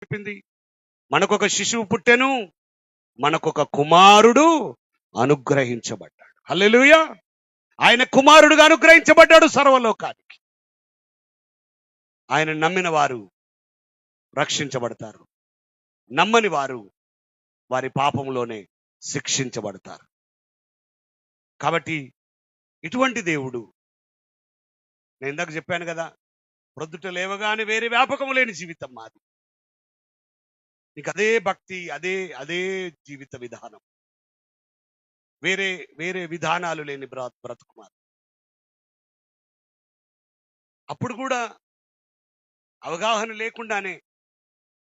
చెప్పింది? మనకొక శిశువు పుట్టెను, మనకొక కుమారుడు అనుగ్రహించబడ్డాడు. హల్లెలూయా. ఆయన కుమారుడుగా అనుగ్రహించబడ్డాడు సర్వలోకానికి. ఆయన నమ్మిన వారు రక్షించబడతారు, నమ్మని వారు వారి పాపంలోనే శిక్షించబడతారు. కాబట్టి ఇటువంటి దేవుడు, నేను ఇందాక చెప్పాను కదా, ప్రొద్దుట లేవగానే వేరే వ్యాపకం లేని జీవితం మాది. నీకు అదే భక్తి, అదే అదే జీవిత విధానం, వేరే వేరే విధానాలు లేని బ్రతుకు మాది. అప్పుడు కూడా అవగాహన లేకుండానే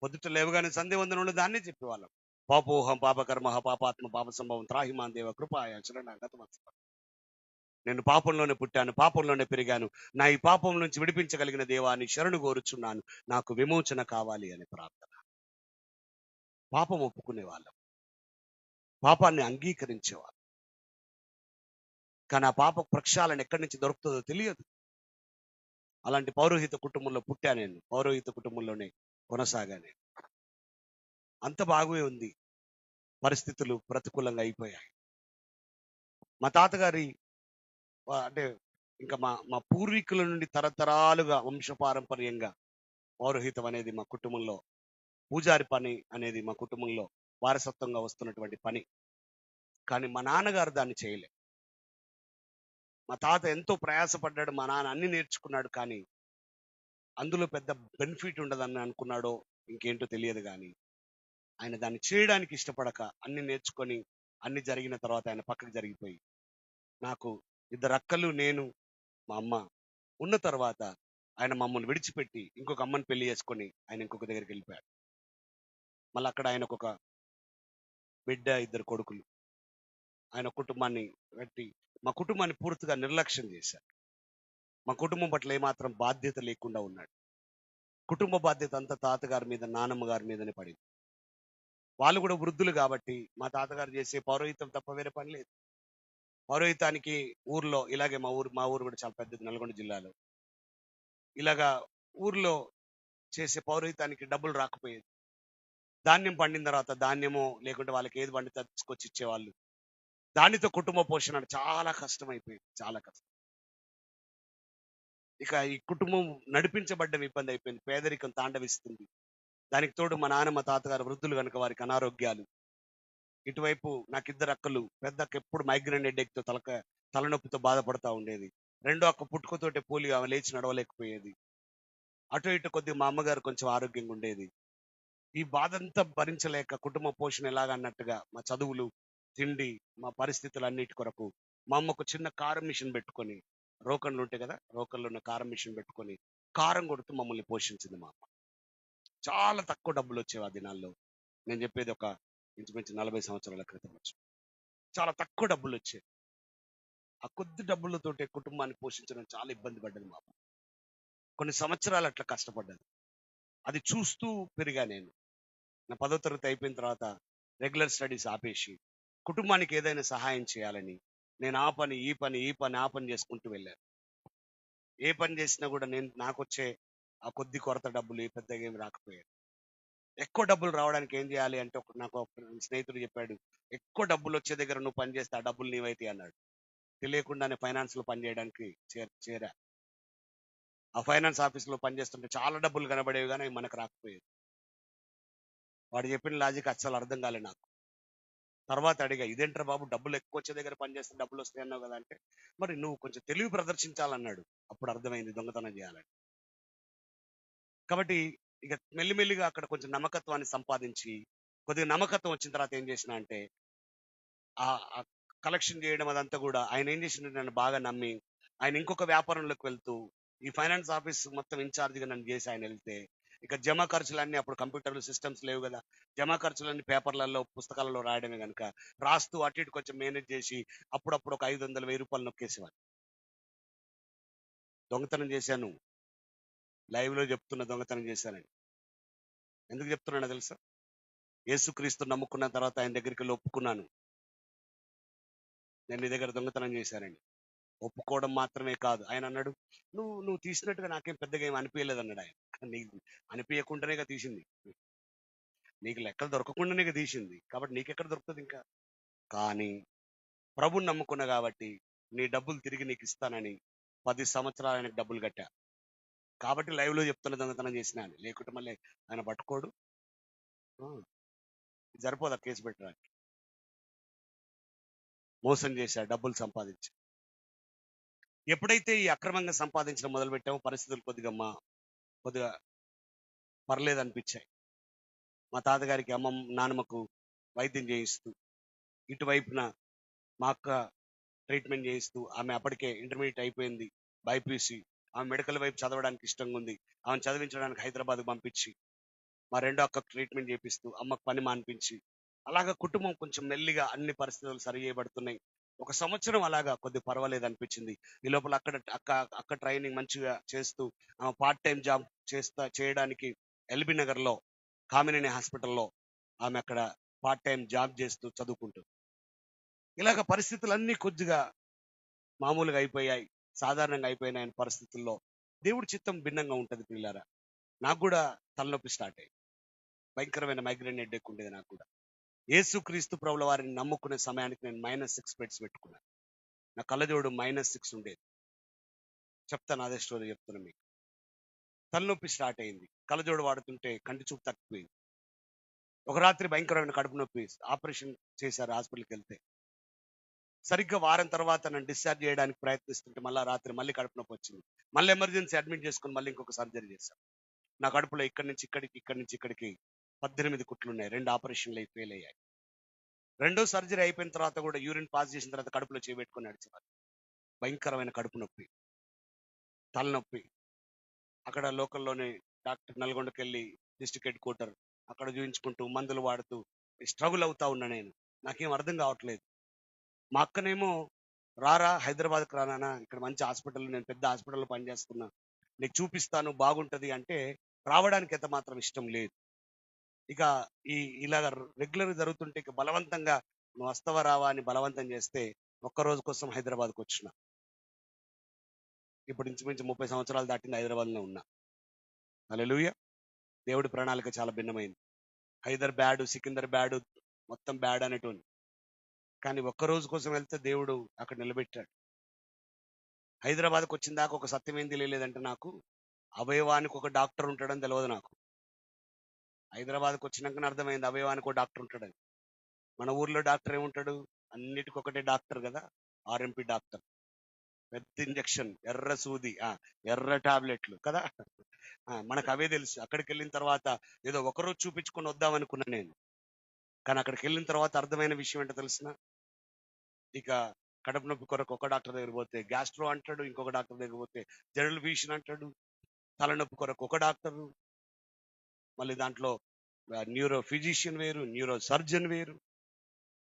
పొద్దుట లేవగానే సంధ్య వందనంలో దాన్నే చెప్పేవాళ్ళం. పాపోహం పాపకర్మ పాపాత్మ పాప సంభవం త్రాహిమాన్ దేవ కృపాయ శరణాగత వత్సల. నేను పాపంలోనే పుట్టాను, పాపంలోనే పెరిగాను, నా ఈ పాపం నుంచి విడిపించగలిగిన దేవాన్ని శరణు కోరుచున్నాను, నాకు విమోచన కావాలి అనే ప్రార్థన. పాపం ఒప్పుకునే వాళ్ళం, పాపాన్ని అంగీకరించేవాళ్ళం. కానీ ఆ పాప ప్రక్షాళన ఎక్కడి నుంచి దొరుకుతుందో తెలియదు. అలాంటి పౌరోహిత కుటుంబంలో పుట్టా నేను, పౌరోహిత కుటుంబంలోనే కొనసాగా నేను. అంత బాగునే ఉంది, పరిస్థితులు ప్రతికూలంగా అయిపోయాయి. మా తాతగారి అంటే ఇంకా మా మా పూర్వీకుల నుండి తరతరాలుగా వంశపారంపర్యంగా పౌరోహితం అనేది మా కుటుంబంలో, పూజారి పని అనేది మా కుటుంబంలో వారసత్వంగా వస్తున్నటువంటి పని. కానీ మా నాన్నగారు దాన్ని చేయలే. మా తాత ఎంతో ప్రయాసపడ్డాడు, మా నాన్న అన్ని నేర్చుకున్నాడు, కానీ అందులో పెద్ద బెనిఫిట్ ఉండదని అనుకున్నాడో ఇంకేంటో తెలియదు. కానీ ఆయన దాన్ని చేయడానికి ఇష్టపడక అన్ని నేర్చుకొని అన్ని జరిగిన తర్వాత ఆయన పక్కకు జరిగిపోయి, నాకు 2 అక్కలు, నేను, మా అమ్మ ఉన్న తర్వాత ఆయన మమ్మల్ని విడిచిపెట్టి ఇంకొక అమ్మని పెళ్లి చేసుకొని ఆయన ఇంకొక దగ్గరికి వెళ్ళిపోయాడు. మళ్ళీ అక్కడ ఆయనకు ఒక బిడ్డ, 2 కొడుకులు. ఆయన కుటుంబాన్ని పెట్టి మా కుటుంబాన్ని పూర్తిగా నిర్లక్ష్యం చేశారు. మా కుటుంబం పట్ల ఏమాత్రం బాధ్యత లేకుండా ఉన్నాడు. కుటుంబ బాధ్యత అంతా తాతగారి మీద, నానమ్మ గారి మీదనే పడింది. వాళ్ళు కూడా వృద్ధులు కాబట్టి మా తాతగారు చేసే పౌరోహితం తప్ప వేరే పని లేదు. పౌరోహితానికి ఊర్లో ఇలాగే మా ఊరు కూడా చాలా పెద్దది, నల్గొండ జిల్లాలో. ఇలాగా ఊర్లో చేసే పౌరోహితానికి డబ్బులు రాకపోయేది. ధాన్యం పండిన తర్వాత ధాన్యమో లేకుంటే వాళ్ళకి ఏది పండితే తీసుకొచ్చి ఇచ్చేవాళ్ళు. దానితో కుటుంబ పోషణ చాలా కష్టం అయిపోయింది, చాలా కష్టం. ఇక ఈ కుటుంబం నడిపించబడ్డం ఇబ్బంది అయిపోయింది, పేదరికం తాండవిస్తుంది. దానికి తోడు మా నాన్న, మా తాతగారు వృద్ధులు కనుక వారికి అనారోగ్యాలు. ఇటువైపు నాకు 2 అక్కలు, పెద్ద అక్క ఎప్పుడు మైగ్రేన్ హెడేక్తో తలనొప్పితో బాధపడతా ఉండేది. రెండో అక్క పుట్టుకతోటే పోలియో, ఆమె లేచి నడవలేకపోయేది. అటు ఇటు కొద్దిగా మా అమ్మగారు కొంచెం ఆరోగ్యంగా ఉండేది. ఈ బాధంతా భరించలేక కుటుంబ పోషణ ఎలాగన్నట్టుగా మా చదువులు, తిండి, మా పరిస్థితులు అన్నిటి కొరకు మా అమ్మ ఒక చిన్న కారం మిషన్ పెట్టుకొని, రోకన్లు ఉంటాయి కదా, రోకన్లో ఉన్న కారం మిషన్ పెట్టుకొని కారం కొడుతూ మమ్మల్ని పోషించింది మా అమ్మ. చాలా తక్కువ డబ్బులు వచ్చేవి ఆ దినాల్లో. నేను చెప్పేది ఒక ఇంచుమించు 40 సంవత్సరాల క్రితం వచ్చి చాలా తక్కువ డబ్బులు వచ్చేవి. ఆ కొద్ది డబ్బులతోటే కుటుంబాన్ని పోషించడం చాలా ఇబ్బంది పడ్డది మా అమ్మ. కొన్ని సంవత్సరాలు అట్లా కష్టపడ్డది. అది చూస్తూ పెరిగా నేను. నా 10వ తరగతి అయిపోయిన తర్వాత రెగ్యులర్ స్టడీస్ ఆపేసి కుటుంబానికి ఏదైనా సహాయం చేయాలని నేను ఆ పని ఈ పని ఆ పని చేసుకుంటూ వెళ్ళాను. ఏ పని చేసినా కూడా నాకు వచ్చే ఆ కొద్ది కొరత డబ్బులు ఏ పెద్దగా ఏమి రాకపోయాయి. ఎక్కువ డబ్బులు రావడానికి ఏం చేయాలి అంటే నాకు ఒక స్నేహితుడు చెప్పాడు, ఎక్కువ డబ్బులు వచ్చే దగ్గర నువ్వు పని చేస్తే ఆ డబ్బులు నీవైతే అన్నాడు. తెలియకుండానే ఫైనాన్స్ లో పని చేయడానికి చేరా. ఆ ఫైనాన్స్ ఆఫీస్ లో పనిచేస్తుంటే చాలా డబ్బులు కనబడేవి, కానీ మనకు రాకపోయేది. వాడు చెప్పిన లాజిక్ అస్సలు అర్థం కాలే నాకు. తర్వాత అడిగా, ఇదేంట్రా బాబు, డబ్బులు ఎక్కువ వచ్చే దగ్గర పనిచేస్తే డబ్బులు వస్తాయి అన్నావు కదా అంటే, మరి నువ్వు కొంచెం తెలివి ప్రదర్శించాలన్నాడు. అప్పుడు అర్థమైంది దొంగతనం చేయాలని. కాబట్టి ఇక మెల్లిమెల్లిగా అక్కడ కొంచెం నమ్మకత్వాన్ని సంపాదించి, కొద్దిగా నమ్మకత్వం వచ్చిన తర్వాత ఏం చేసిన అంటే ఆ కలెక్షన్ చేయడం అదంతా కూడా ఆయన ఏం చేసిండు, నన్ను బాగా నమ్మి ఆయన ఇంకొక వ్యాపారంలోకి వెళ్తూ ఈ ఫైనాన్స్ ఆఫీస్ మొత్తం ఇన్ఛార్జిగా నన్ను చేసి ఆయన వెళ్తే, ఇక జమా ఖర్చులన్నీ అప్పుడు కంప్యూటర్లు సిస్టమ్స్ లేవు కదా, జమా ఖర్చులన్నీ పేపర్లలో పుస్తకాలలో రాయడమే కనుక రాస్తూ అటు ఇటు కొంచెం మేనేజ్ చేసి అప్పుడప్పుడు ఒక 500 1000 రూపాయలు నొక్కేసేవాడు. దొంగతనం చేశాను, లైవ్ లో చెప్తున్న దొంగతనం చేశానని. ఎందుకు చెప్తున్నానో తెలుసా? యేసుక్రీస్తు నమ్ముకున్న తర్వాత ఆయన దగ్గరికి వెళ్ళి ఒప్పుకున్నాను, నేను నీ దగ్గర దొంగతనం చేశానని. ఒప్పుకోవడం మాత్రమే కాదు, ఆయన అన్నాడు, నువ్వు తీసినట్టుగా నాకేం పెద్దగా ఏం అనిపించలేదు అన్నాడు ఆయన. నీకు అనిపించకుండానే తీసింది. నీకు లెక్కలు దొరకకుండానే తీసింది, కాబట్టి నీకెక్కడ దొరుకుతుంది ఇంకా. కానీ ప్రభుని నమ్ముకున్నా కాబట్టి నీ డబ్బులు తిరిగి నీకు ఇస్తానని 10 సంవత్సరాలు ఆయనకు డబ్బులు కట్టా. కాబట్టి లైవ్ లో చెప్తున్న దొంగతనం చేసిన అని, లేకుంటే మళ్ళీ ఆయన పట్టుకోడు. ఆ, సరిపోదా కేసు పెట్టడానికి? మోసం చేశా, డబ్బులు సంపాదించి. ఎప్పుడైతే ఈ అక్రమంగా సంపాదించడం మొదలు పెట్టామో పరిస్థితులు కొద్దిగా పర్లేదు అనిపించాయి. మా తాతగారికి నాన్నమ్మకు వైద్యం చేయిస్తూ, ఇటువైపున మా అక్క ట్రీట్మెంట్ చేయిస్తూ, ఆమె అప్పటికే ఇంటర్మీడియట్ అయిపోయింది, బైపీసీ. ఆమె మెడికల్ వైపు చదవడానికి ఇష్టంగా ఉంది. ఆమెను చదివించడానికి హైదరాబాద్ పంపించి, మా రెండో అక్కకు ట్రీట్మెంట్ చేపిస్తూ, అమ్మకు పని మానిపించి, అలాగా కుటుంబం కొంచెం మెల్లిగా అన్ని పరిస్థితులు సరి చేయబడుతున్నాయి. 1 సంవత్సరం అలాగా కొద్ది పర్వాలేదు అనిపించింది. ఈ లోపల అక్క ట్రైనింగ్ మంచిగా చేస్తూ, ఆమె పార్ట్ టైం జాబ్ చేయడానికి ఎల్బీ నగర్ లో కామినేని హాస్పిటల్లో ఆమె అక్కడ పార్ట్ టైం జాబ్ చేస్తూ చదువుకుంటుంది. ఇలాగ పరిస్థితులన్నీ కొద్దిగా మామూలుగా అయిపోయాయి, సాధారణంగా అయిపోయినాయని పరిస్థితుల్లో దేవుడి చిత్తం భిన్నంగా ఉంటది పిల్లారా. నాకు కూడా తలనొప్పి స్టార్ట్ అయ్యింది. భయంకరమైన మైగ్రేన్ హెడ్ఏక్ ఉండేది నాకు కూడా. యేసుక్రీస్తు ప్రభుల వారిని నమ్ముకునే సమయానికి నేను -6 స్పెట్స్ పెట్టుకున్నాను. నా కళ్ళజోడు -6 ఉండేది. చెప్తాను, అదే స్టోరీ చెప్తున్నా మీకు. తలనొప్పి స్టార్ట్ అయింది, కళ్ళజోడు వాడుతుంటే కంటి చూపు తగ్గిపోయింది. ఒక రాత్రి భయంకరమైన కడుపు నొప్పి, ఆపరేషన్ చేశారు హాస్పిటల్కి వెళ్తే. సరిగ్గా వారం తర్వాత నన్ను డిశ్చార్జ్ చేయడానికి ప్రయత్నిస్తుంటే రాత్రి మళ్ళీ కడుపు నొప్పి వచ్చింది. మళ్ళీ ఎమర్జెన్సీ అడ్మిట్ చేసుకుని మళ్ళీ ఇంకొక సర్జరీ చేశారు. నా కడుపులో ఇక్కడి నుంచి ఇక్కడికి 18 కుట్లు ఉన్నాయి. 2 ఆపరేషన్లు ఫెయిల్ అయ్యాయి. రెండో సర్జరీ అయిపోయిన తర్వాత కూడా యూరిన్ పాస్ చేసిన తర్వాత కడుపులో చేపెట్టుకుని నడిచేవారు. భయంకరమైన కడుపు నొప్పి, తలనొప్పి. అక్కడ లోకల్లోనే డాక్టర్ నల్గొండకి వెళ్ళి డిస్ట్రిక్ట్ హెడ్ క్వార్టర్ అక్కడ చూపించుకుంటూ మందులు వాడుతూ స్ట్రగుల్ అవుతా ఉన్నా. నాకేం అర్థం కావట్లేదు. మా అక్కనేమో, రారా హైదరాబాద్కి రానా, ఇక్కడ మంచి హాస్పిటల్, నేను పెద్ద హాస్పిటల్లో పనిచేస్తున్నా, నీకు చూపిస్తాను బాగుంటది అంటే రావడానికి ఎంత మాత్రం ఇష్టం లేదు. ఇక ఇలాగ రెగ్యులర్ జరుగుతుంటే ఇక బలవంతంగా నువ్వు వస్తావా రావా అని బలవంతం చేస్తే ఒక్క రోజు కోసం హైదరాబాద్కి వచ్చిన. ఇప్పుడు ఇంచుమించు 30 సంవత్సరాలు దాటింది, హైదరాబాద్లో ఉన్నా. హల్లెలూయా. దేవుడి ప్రణాళిక చాలా భిన్నమైంది. హైదర్ బ్యాడు, సికిందర్ బ్యాడు, మొత్తం బ్యాడ్ అనేటోని. కానీ ఒక్క రోజు కోసం వెళ్తే దేవుడు అక్కడ నిలబెట్టాడు. హైదరాబాద్కి వచ్చిన దాకా ఒక సత్యం ఏం తెలియలేదంటే నాకు, అవయవానికి ఒక డాక్టర్ ఉంటాడని తెలియదు నాకు. హైదరాబాద్కి వచ్చినాకనే అర్థమైంది అవయవానికి ఒక డాక్టర్ ఉంటాడని. మన ఊర్లో డాక్టర్ ఏముంటాడు, అన్నిటికి ఒకటే డాక్టర్ కదా, ఆర్ఎంపీ డాక్టర్. పెద్ద ఇంజక్షన్, ఎర్ర సూది, ఎర్ర టాబ్లెట్లు కదా. మనకు అవే తెలుసు. అక్కడికి వెళ్ళిన తర్వాత ఏదో ఒకరోజు చూపించుకొని వద్దామనుకున్నా నేను. కానీ అక్కడికి వెళ్ళిన తర్వాత అర్థమైన విషయం ఏంటో తెలిసిన, ఇక కడుపు నొప్పి కొరకు ఒక డాక్టర్ దగ్గర పోతే గ్యాస్ట్రో అంటాడు, ఇంకొక డాక్టర్ దగ్గర పోతే జనరల్ ఫిజిషియన్ అంటాడు, తలనొప్పి కొరకు ఒక డాక్టరు, మళ్ళీ దాంట్లో న్యూరో ఫిజిషియన్ వేరు, న్యూరో సర్జన్ వేరు.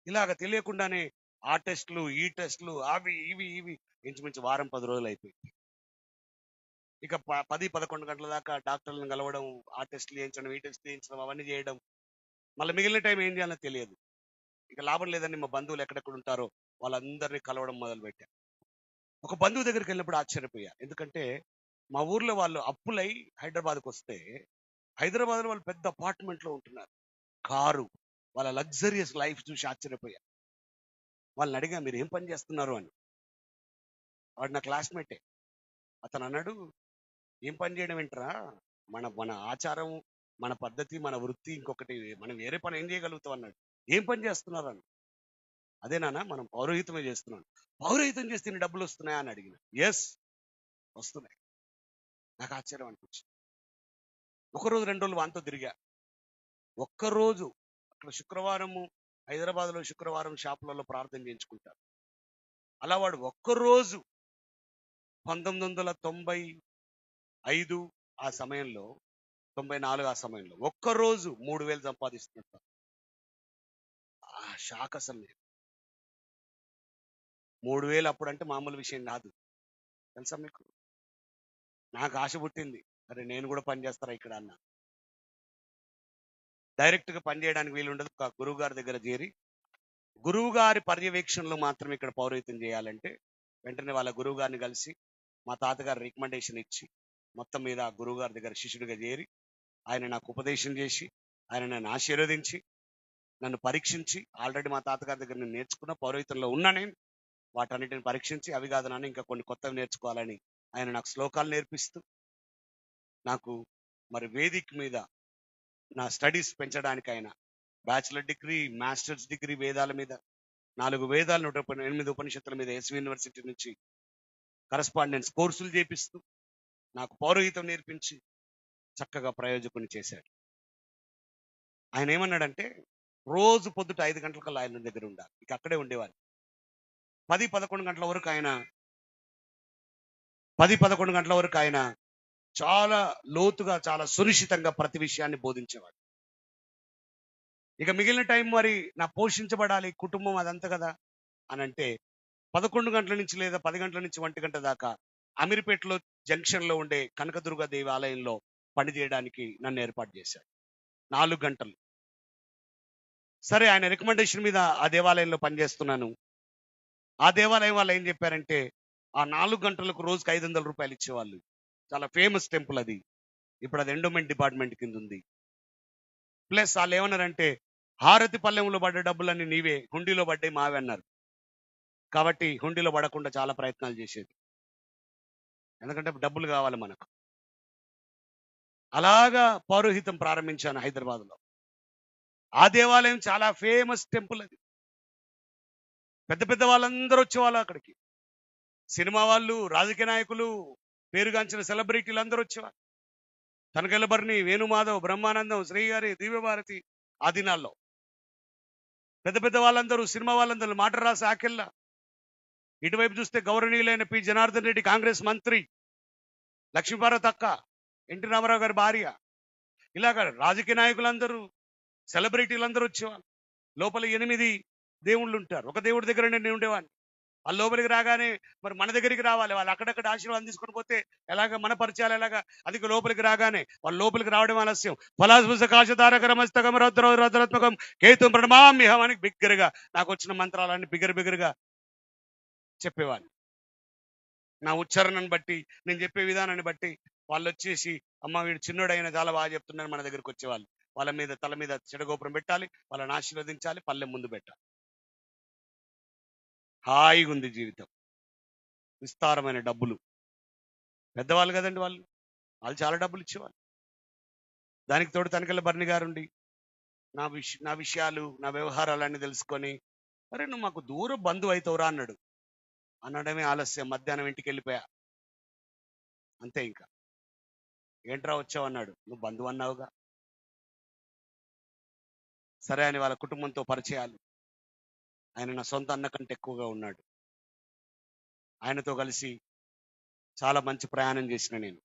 ఇలాగ తెలియకుండానే ఆ టెస్టులు ఈ టెస్టులు అవి ఇవి ఇంచుమించు వారం 10 రోజులు అయిపోయింది. ఇక 10-11 గంటల దాకా డాక్టర్లను కలవడం, ఆ టెస్టులు చేయించడం, ఈ టెస్ట్ చేయించడం, అవన్నీ చేయడం. మళ్ళీ మిగిలిన టైం ఏం చేయాలో తెలియదు. ఇక లాభం లేదని మా బంధువులు ఎక్కడెక్కడ ఉంటారో వాళ్ళందరినీ కలవడం మొదలుపెట్టా. ఒక బంధువు దగ్గరికి వెళ్ళినప్పుడు ఆశ్చర్యపోయా. ఎందుకంటే మా ఊర్లో వాళ్ళు అప్పులై హైదరాబాద్కి వస్తే, హైదరాబాద్లో వాళ్ళు పెద్ద అపార్ట్మెంట్ లో ఉంటున్నారు, కారు, వాళ్ళ లగ్జరియస్ లైఫ్ చూసి ఆశ్చర్యపోయా. వాళ్ళని అడిగా, మీరు ఏం పని చేస్తున్నారు అని. వాడు నా క్లాస్మేటే. అతను అన్నాడు, ఏం పని చేయడం ఏంట్రా, మన మన ఆచారం, మన పద్ధతి, మన వృత్తి ఇంకొకటి, మనం వేరే పని ఏం చేయగలుగుతాం అన్నాడు. ఏం పని చేస్తున్నారు అని. అదేనా, మనం పౌరోహితమే చేస్తున్నాం. పౌరోహితం చేస్తే ఇన్ని డబ్బులు వస్తున్నాయా అని అడిగిన. ఎస్, వస్తున్నాయి. నాకు ఆశ్చర్యం అనిపించింది. 1 రోజు 2 రోజులు వాంతో తిరిగా. ఒక్కరోజు అక్కడ శుక్రవారము, హైదరాబాద్లో శుక్రవారం షాపులలో ప్రార్థన చేయించుకుంటారు. అలా వాడు ఒక్కరోజు 1995 ఆ సమయంలో, 94 ఆ సమయంలో ఒక్కరోజు 3000 సంపాదిస్తున్నట్టు. షాక్ అసలు. 3000 అప్పుడు అంటే మామూలు విషయం కాదు తెలుసా మీకు. నాకు ఆశ పుట్టింది, అరే నేను కూడా పని చేస్తారా ఇక్కడ అన్న. డైరెక్ట్ గా పని చేయడానికి వీలు ఉండదు. ఒక గురువు గారి దగ్గర చేరి, గురువు గారి పర్యవేక్షణలో మాత్రం ఇక్కడ పౌరోహిత్యం చేయాలంటే వెంటనే వాళ్ళ గురువు గారిని కలిసి, మా తాతగారు రికమెండేషన్ ఇచ్చి, మొత్తం మీద గురువు గారి దగ్గర శిష్యుడిగా చేరి, ఆయన నాకు ఉపదేశం చేసి, ఆయన నన్ను ఆశీర్వదించి నన్ను పరీక్షించి, ఆల్రెడీ మా తాతగారి దగ్గర నేను నేర్చుకున్న పౌరోహితంలో ఉన్నా నేను, వాటన్నిటిని పరీక్షించి అవి కాదు నాన్న ఇంకా కొన్ని కొత్తవి నేర్చుకోవాలని ఆయన నాకు శ్లోకాలు నేర్పిస్తూ, నాకు మరి వేదిక మీద నా స్టడీస్ పెంచడానికి ఆయన బ్యాచిలర్ డిగ్రీ, మాస్టర్స్ డిగ్రీ వేదాల మీద, 4 వేదాలు 108 ఉపనిషత్తుల మీద ఎస్వి యూనివర్సిటీ నుంచి కరస్పాండెన్స్ కోర్సులు చేపిస్తూ నాకు పౌరోహితం నేర్పించి చక్కగా ప్రయోజకుని చేశాడు. ఆయన ఏమన్నాడంటే రోజు పొద్దుట 5 గంటలకల్లా ఆయన దగ్గర ఉండాలి. ఇక అక్కడే ఉండేవాళ్ళు. 10-11 గంటల వరకు ఆయన 10-11 గంటల వరకు ఆయన చాలా లోతుగా, చాలా సునిశ్చితంగా ప్రతి విషయాన్ని బోధించేవాడు. ఇక మిగిలిన టైం మరి నా పోషించబడాలి కుటుంబం అదంతా కదా అని అంటే 11 గంటల నుంచి లేదా 10 గంటల నుంచి 1 గంట దాకా అమీర్పేటలో జంక్షన్లో ఉండే కనకదుర్గ దేవి ఆలయంలో పనిచేయడానికి నన్ను ఏర్పాటు చేశాడు. 4 గంటలు. సరే, ఆయన రికమెండేషన్ మీద ఆ దేవాలయంలో పనిచేస్తున్నాను. ఆ దేవాలయం వాళ్ళు ఏం చెప్పారంటే ఆ 4 గంటలకు రోజుకి 500 రూపాయలు ఇచ్చేవాళ్ళు. చాలా ఫేమస్ టెంపుల్ అది. ఇప్పుడు అది ఎండోమెంట్ డిపార్ట్మెంట్ కింద ఉంది. ప్లస్ వాళ్ళు ఏమన్నారంటే హారతి పల్లెంలో పడ్డ డబ్బులన్నీ నీవే, హుండీలో పడ్డాయి మావే అన్నారు. కాబట్టి హుండీలో పడకుండా చాలా ప్రయత్నాలు చేసేది, ఎందుకంటే డబ్బులు కావాలి మనకు. అలాగా పౌరోహితం ప్రారంభించాను హైదరాబాద్లో. ఆ దేవాలయం చాలా ఫేమస్ టెంపుల్ అది. పెద్ద పెద్ద వాళ్ళందరూ వచ్చేవాళ్ళు అక్కడికి. సినిమా వాళ్ళు, రాజకీయ నాయకులు, పేరుగాంచిన సెలబ్రిటీలు అందరూ వచ్చేవాళ్ళు. తనకెళ్ళబర్ని, వేణుమాధవ్, బ్రహ్మానందం, శ్రీగారి, దివ్యభారతి ఆ దినాల్లో పెద్ద పెద్ద వాళ్ళందరూ, సినిమా వాళ్ళందరూ, మాట రాసి ఆకెళ్ళ. ఇటువైపు చూస్తే గౌరవనీయులైన పి జనార్దన్ రెడ్డి కాంగ్రెస్ మంత్రి, లక్ష్మీభారత్ అక్క, ఎన్టీ రామారావు గారి భార్య, ఇలాగ రాజకీయ నాయకులందరూ, సెలబ్రిటీలందరూ వచ్చేవాళ్ళు. లోపల 8 దేవుళ్ళు ఉంటారు. ఒక దేవుడి దగ్గర నేను ఉండేవాడిని. వాళ్ళు లోపలికి రాగానే మరి మన దగ్గరికి రావాలి. వాళ్ళు అక్కడక్కడ ఆశీర్వాదం తీసుకొని పోతే ఎలాగ మన పరిచయాలు ఎలాగా, అది లోపలికి రాగానే వాళ్ళు లోపలికి రావడం ఆలస్యం. ఫలాస్పుసకాశతారకరమస్తకం రద్రాత్మకం కేతు ప్రణమామ్యహం అని బిగ్గరగా నాకు వచ్చిన మంత్రాలన్నీ బిగ్గరగా చెప్పేవాళ్ళు. నా ఉచ్చారణను బట్టి, నేను చెప్పే విధానాన్ని బట్టి వాళ్ళు వచ్చేసి అమ్మ వీడు చిన్నోడైనా చాలా బాగా చెప్తున్నాను మన దగ్గరికి వచ్చేవాళ్ళు. వాళ్ళ మీద తల మీద చెడగోపురం పెట్టాలి, వాళ్ళని ఆశీర్వదించాలి, పల్లెం ముందు పెట్టాలి. హాయిగా ఉంది జీవితం. విస్తారమైన డబ్బులు. పెద్దవాళ్ళు కదండి వాళ్ళు చాలా డబ్బులు ఇచ్చేవాళ్ళు. దానికి తోడు తనకెళ్ళ బర్ని గారుండి నా విషయాలు, నా వ్యవహారాలన్నీ తెలుసుకొని, అరే నువ్వు మాకు దూర బంధువు అవుతావురా అన్నాడు. అనడమే ఆలస్యం. మధ్యాహ్నం ఇంటికి వెళ్ళిపోయా. అంతే. ఇంకా ఏంట్రా వచ్చావు అన్నాడు. నువ్వు బంధువు అన్నావుగా. సరే అని వాళ్ళ కుటుంబంతో పరిచయాలు. ఆయన నా సొంత అన్న కంటే ఎక్కువగా ఉన్నాడు. ఆయనతో కలిసి చాలా మంచి ప్రయాణం చేసిన నేను.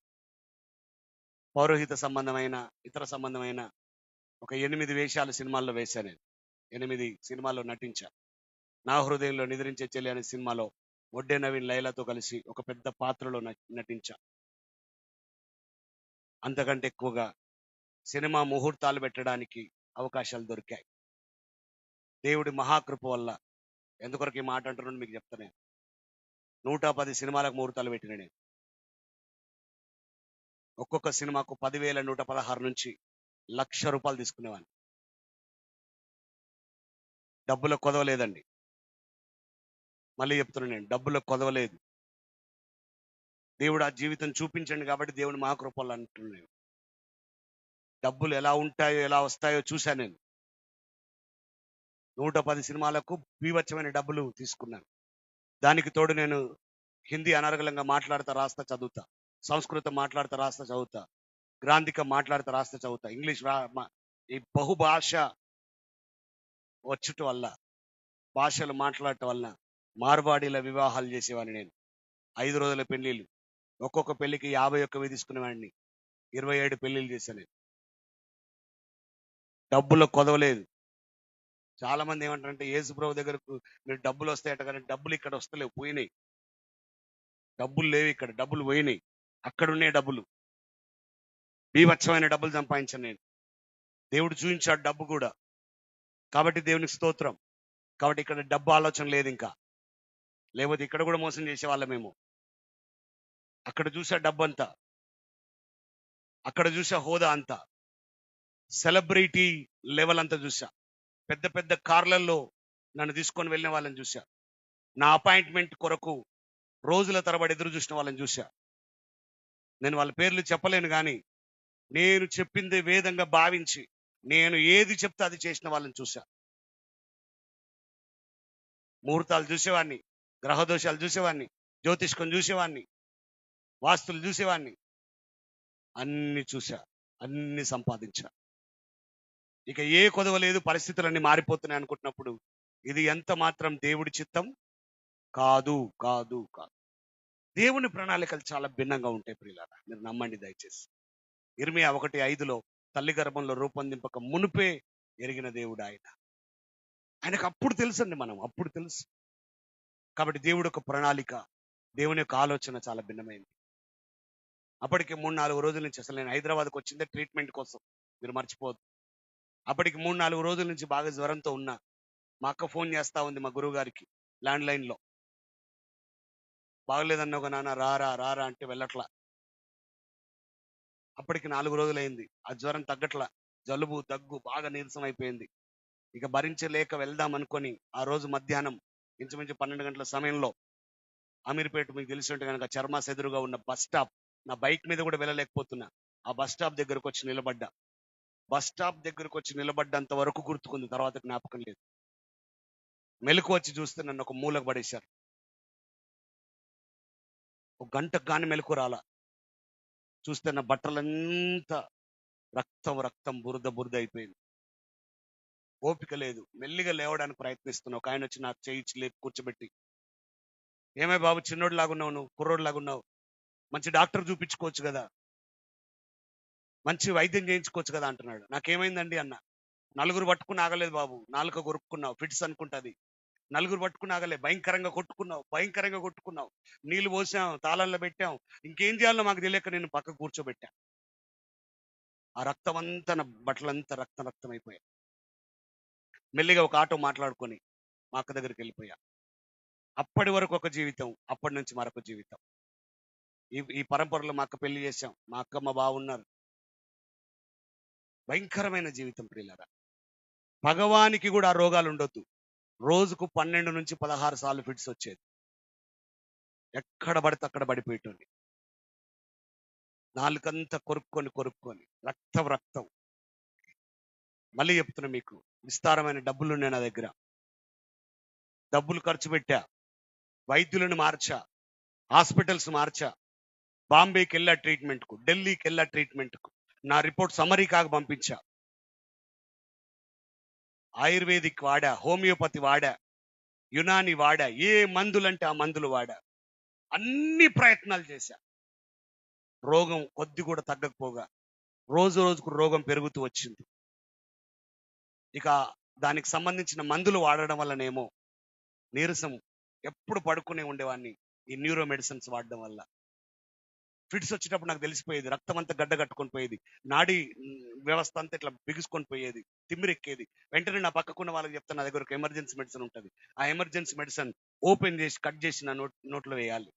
పౌరోహిత సంబంధమైన, ఇతర సంబంధమైన ఒక 8 వేషాలు సినిమాల్లో వేశాను నేను. 8 సినిమాల్లో నటించా. నా హృదయంలో నిద్రించే చెల్లి అనే సినిమాలో ఒడ్డే నవీన్ లైలాతో కలిసి ఒక పెద్ద పాత్రలో నటించా. అంతకంటే ఎక్కువగా సినిమా ముహూర్తాలు పెట్టడానికి అవకాశాలు దొరికాయి. దేవుడి మహాకృప వల్ల. ఎందుకొరకు ఈ మాట అంటున్నాను మీకు చెప్తాను. 110 సినిమాలకు ముహూర్తాలు పెట్టిన నేను. ఒక్కొక్క సినిమాకు 10,116 నుంచి 1,00,000 రూపాయలు తీసుకునేవాడిని. డబ్బులకు కొదవలేదండి. మళ్ళీ చెప్తున్నాను, నేను డబ్బులకు కొదవలేదు. దేవుడు ఆ జీవితం చూపించండి కాబట్టి దేవుడు మహాకృపలు అంటున్నాను. డబ్బులు ఎలా ఉంటాయో ఎలా వస్తాయో చూశాను నేను. 110 సినిమాలకు బీభత్సమైన డబ్బులు తీసుకున్నాను. దానికి తోడు నేను హిందీ అనర్గళంగా మాట్లాడుతా, రాస్తా, చదువుతా. సంస్కృతం మాట్లాడుతా, రాస్తా, చదువుతా. గ్రాంధికం మాట్లాడుతా, రాస్తా, చదువుతా. ఇంగ్లీష్ ఈ బహుభాష వచ్చుట వల్ల, భాషలు మాట్లాడటం వల్ల మార్వాడీల వివాహాలు చేసేవాడిని నేను. 5 రోజుల పెళ్లిళ్ళు. ఒక్కొక్క పెళ్లికి 51 తీసుకునేవాడిని. 27 పెళ్లిళ్ళు చేశాను నేను. డబ్బులకు కొదవలేదు. చాలా మంది ఏమంటారంటే యేసుప్రభు దగ్గరకు మీరు డబ్బులు వస్తాయట, కానీ డబ్బులు ఇక్కడ వస్తలేవు, పోయినాయి. డబ్బులు లేవు ఇక్కడ, డబ్బులు పోయినాయి. అక్కడున్నాయి డబ్బులు. బీభత్సమైన డబ్బులు సంపాదించాను నేను. దేవుడు చూపించాడు డబ్బు కూడా. కాబట్టి దేవునికి స్తోత్రం. కాబట్టి ఇక్కడ డబ్బు ఆలోచన లేదు ఇంకా. లేకపోతే ఇక్కడ కూడా మోసం చేసేవాళ్ళం మేము. అక్కడ చూసే డబ్బు అంతా, అక్కడ చూసే హోదా అంతా. సెలబ్రిటీ లెవెల్ అంతా చూసా. పెద్ద పెద్ద కార్లలో నన్ను తీసుకొని వెళ్ళిన వాళ్ళని చూసా. నా అపాయింట్మెంట్ కొరకు రోజుల తరబడి ఎదురు చూసిన వాళ్ళని చూసా. నేను వాళ్ళ పేర్లు చెప్పలేను, కానీ నేను చెప్పింది వేదంగా భావించి నేను ఏది చెప్తే అది చేసిన వాళ్ళని చూసా. ముహూర్తాలు చూసేవాడిని, గ్రహదోషాలు చూసేవాడిని, జ్యోతిష్కం చూసేవాడిని, వాస్తులు చూసేవాడిని, అన్ని చూసా, అన్ని సంపాదించా. ఇక ఏ కొదవ లేదు, పరిస్థితులన్నీ మారిపోతున్నాయి అనుకుంటున్నప్పుడు ఇది ఎంత మాత్రం దేవుడి చిత్తం కాదు, కాదు, కాదు. దేవుని ప్రణాళికలు చాలా భిన్నంగా ఉంటాయి ప్రియులారా, మీరు నమ్మండి దయచేసి. ఇర్మియా 1:5 తల్లి గర్భంలో రూపొందింపక మునుపే ఎరిగిన దేవుడు ఆయన. ఆయనకు అప్పుడు తెలుసండి, మనం అప్పుడు తెలుసు. కాబట్టి దేవుడి యొక్క ప్రణాళిక, దేవుని యొక్క ఆలోచన చాలా భిన్నమైంది. అప్పటికి 3-4 రోజుల నుంచి, అసలు నేను హైదరాబాద్కి వచ్చిందే ట్రీట్మెంట్ కోసం, మీరు మర్చిపోవద్దు. అప్పటికి 3-4 రోజుల నుంచి బాగా జ్వరంతో ఉన్నా. మా అక్క ఫోన్ చేస్తా ఉంది మా గురువు గారికి ల్యాండ్ లైన్ లో, బాగలేదన్న ఒక నాన్న రారా రారా అంటే వెళ్ళట్లా. అప్పటికి 4 రోజులైంది, ఆ జ్వరం తగ్గట్లా, జలుబు దగ్గు బాగా నీరసం అయిపోయింది. ఇక భరించలేక వెళ్దాం అనుకొని ఆ రోజు మధ్యాహ్నం ఇంచుమించు 12 గంటల సమయంలో అమీర్పేట, మీకు తెలిసి ఉంటే కనుక, చర్మాస్ ఎదురుగా ఉన్న బస్ స్టాప్, నా బైక్ మీద కూడా వెళ్ళలేకపోతున్నా. ఆ బస్ స్టాప్ దగ్గరకు వచ్చి నిలబడ్డా. బస్ స్టాప్ దగ్గరకు వచ్చి నిలబడ్డంత వరకు గుర్తుకుంది, తర్వాత జ్ఞాపకం లేదు. మెలకు వచ్చి చూస్తే నన్ను ఒక మూలకు పడేశారు. ఒక గంటకు కానీ మెలకు రాలా. చూస్తే నా బట్టలంతా రక్తం రక్తం, బురద బురద అయిపోయింది. ఓపిక లేదు, మెల్లిగా లేవడానికి ప్రయత్నిస్తున్నా. ఒక ఆయన వచ్చి నాకు చేయించి లేపి కూర్చోబెట్టి, ఏమై బాబు చిన్నోడు లాగున్నావు, నువ్వు కుర్రోడు లాగున్నావు, మంచి డాక్టర్ చూపించుకోవచ్చు కదా, మంచి వైద్యం చేయించుకోవచ్చు కదా అంటున్నాడు. నాకేమైందండి అన్న. నలుగురు పట్టుకుని ఆగలేదు బాబు, నాలుక కొరుక్కున్నావు, ఫిట్స్ అనుకుంటుంది. నలుగురు పట్టుకుని ఆగలే, భయంకరంగా కొట్టుకున్నావు, భయంకరంగా కొట్టుకున్నావు. నీళ్లు పోసాం, తాళంలో పెట్టాం, ఇంకేం చేయాలో మాకు తెలియక నేను పక్క కూర్చోబెట్టా. ఆ రక్తం అంతా, నా బట్టలంతా రక్తం రక్తం అయిపోయా. మెల్లిగా ఒక ఆటో మాట్లాడుకొని మా అక్క దగ్గరికి వెళ్ళిపోయా. అప్పటి వరకు ఒక జీవితం, అప్పటి నుంచి మరొక జీవితం. ఈ పరంపరలో మా అక్క పెళ్లి చేశాం, మా అక్క మా బావ ఉన్నారు. భయంకరమైన జీవితం ప్రియులారా. భగవానికి కూడా ఆ రోగాలు ఉండొద్దు. రోజుకు 12 నుంచి 16 సార్లు ఫిట్స్ వచ్చేది. ఎక్కడ పడితే అక్కడ పడిపోయేటోని, నాలుకంతా కొరుక్కొని కొరుక్కొని, రక్తం రక్తం. మళ్ళీ చెప్తున్నా మీకు, విస్తారమైన డబ్బులు ఉన్నాయి నా దగ్గర. డబ్బులు ఖర్చు పెట్టా, వైద్యులను మార్చా, హాస్పిటల్స్ మార్చా, బాంబేకి వెళ్ళా ట్రీట్మెంట్కు, ఢిల్లీకి వెళ్ళా ట్రీట్మెంట్కు, నా రిపోర్ట్స్ అమెరికాకు పంపించా, ఆయుర్వేదిక్ వాడా, హోమియోపతి వాడా, యునాని వాడా, ఏ మందులంటే ఆ మందులు వాడా, అన్ని ప్రయత్నాలు చేశా. రోగం కొద్ది కూడా తగ్గకపోగా రోజు రోజుకు రోగం పెరుగుతూ వచ్చింది. ఇక దానికి సంబంధించిన మందులు వాడడం వల్లనేమో నీరసం, ఎప్పుడు పడుకునే ఉండేవాడిని. ఈ న్యూరో మెడిసిన్స్ వాడడం వల్ల ఫిట్స్ వచ్చేటప్పుడు నాకు తెలిసిపోయేది, రక్తం అంతా గడ్డ కట్టుకొని పోయేది, నాడీ వ్యవస్థ అంతా ఇట్లా బిగుసుకొని పోయేది, తిమ్మిరెక్కేది. వెంటనే నా పక్కకున్న వాళ్ళకి చెప్తాను, నా దగ్గర ఒక ఎమర్జెన్సీ మెడిసిన్ ఉంటుంది, ఆ ఎమర్జెన్సీ మెడిసిన్ ఓపెన్ చేసి కట్ చేసి నా నోట్లో వేయాలి,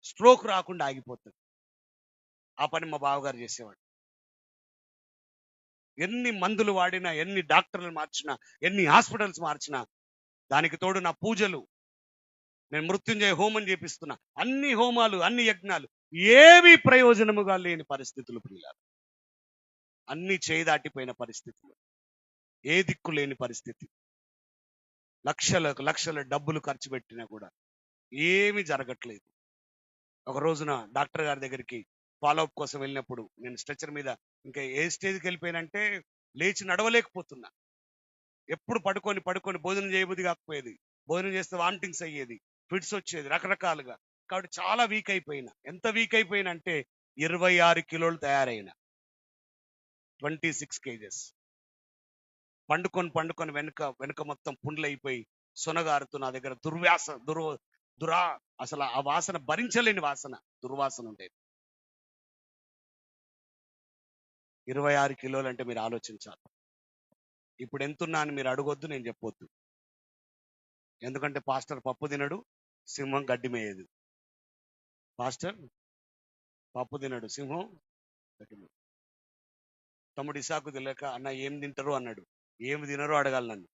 స్ట్రోక్ రాకుండా ఆగిపోతుంది. ఆ పని మా బావగారు చేసేవాడు. ఎన్ని మందులు వాడినా, ఎన్ని డాక్టర్లు మార్చినా, ఎన్ని హాస్పిటల్స్ మార్చినా, దానికి తోడు నా పూజలు, నేను మృత్యుంజయ హోమం చేపిస్తున్నా, అన్ని హోమాలు, అన్ని యజ్ఞాలు, ఏవి ప్రయోజనముగా లేని పరిస్థితులు ప్రియులారా. అన్ని చేదాటిపోయిన పరిస్థితులు, ఏ దిక్కు లేని పరిస్థితి. లక్షల డబ్బులు ఖర్చు పెట్టినా కూడా ఏమీ జరగట్లేదు. ఒక రోజున డాక్టర్ గారి దగ్గరికి ఫాలోఅప్ కోసం వెళ్ళినప్పుడు, నేను స్ట్రెచర్ మీద ఇంకా ఏ స్టేజ్కి వెళ్ళిపోయానంటే లేచి నడవలేకపోతున్నా. ఎప్పుడు పడుకొని పడుకొని భోజనం చేయబుద్ధి కాకపోయేది, భోజనం చేస్తే వామిటింగ్స్ అయ్యేది, ఫిట్స్ వచ్చేది రకరకాలుగా. కాబట్టి చాలా వీక్ అయిపోయినా. ఎంత వీక్ అయిపోయినా అంటే 26 కిలోలు తయారైన, 26 kgs. పండుకొని వెనుక మొత్తం పుండ్లు అయిపోయి సొనగారుతూ నా దగ్గర దురా అసలు ఆ వాసన భరించలేని వాసన, దుర్వాసన ఉండేది. 26 కిలోలు అంటే మీరు ఆలోచించాలి. ఇప్పుడు ఎంతున్నా అని మీరు అడగొద్దు, నేను చెప్పొద్దు. ఎందుకంటే పాస్టర్ పప్పు తినడు, సింహం గడ్డి మేయదు. పాస్టర్ పప్పు తినడు, సింహం గడ్డి మేయదు. తమ్ముడు ఇసాకు తెలియక, అన్న ఏం తింటారు అన్నాడు. ఏమి తినరు అడగాలి నన్ను.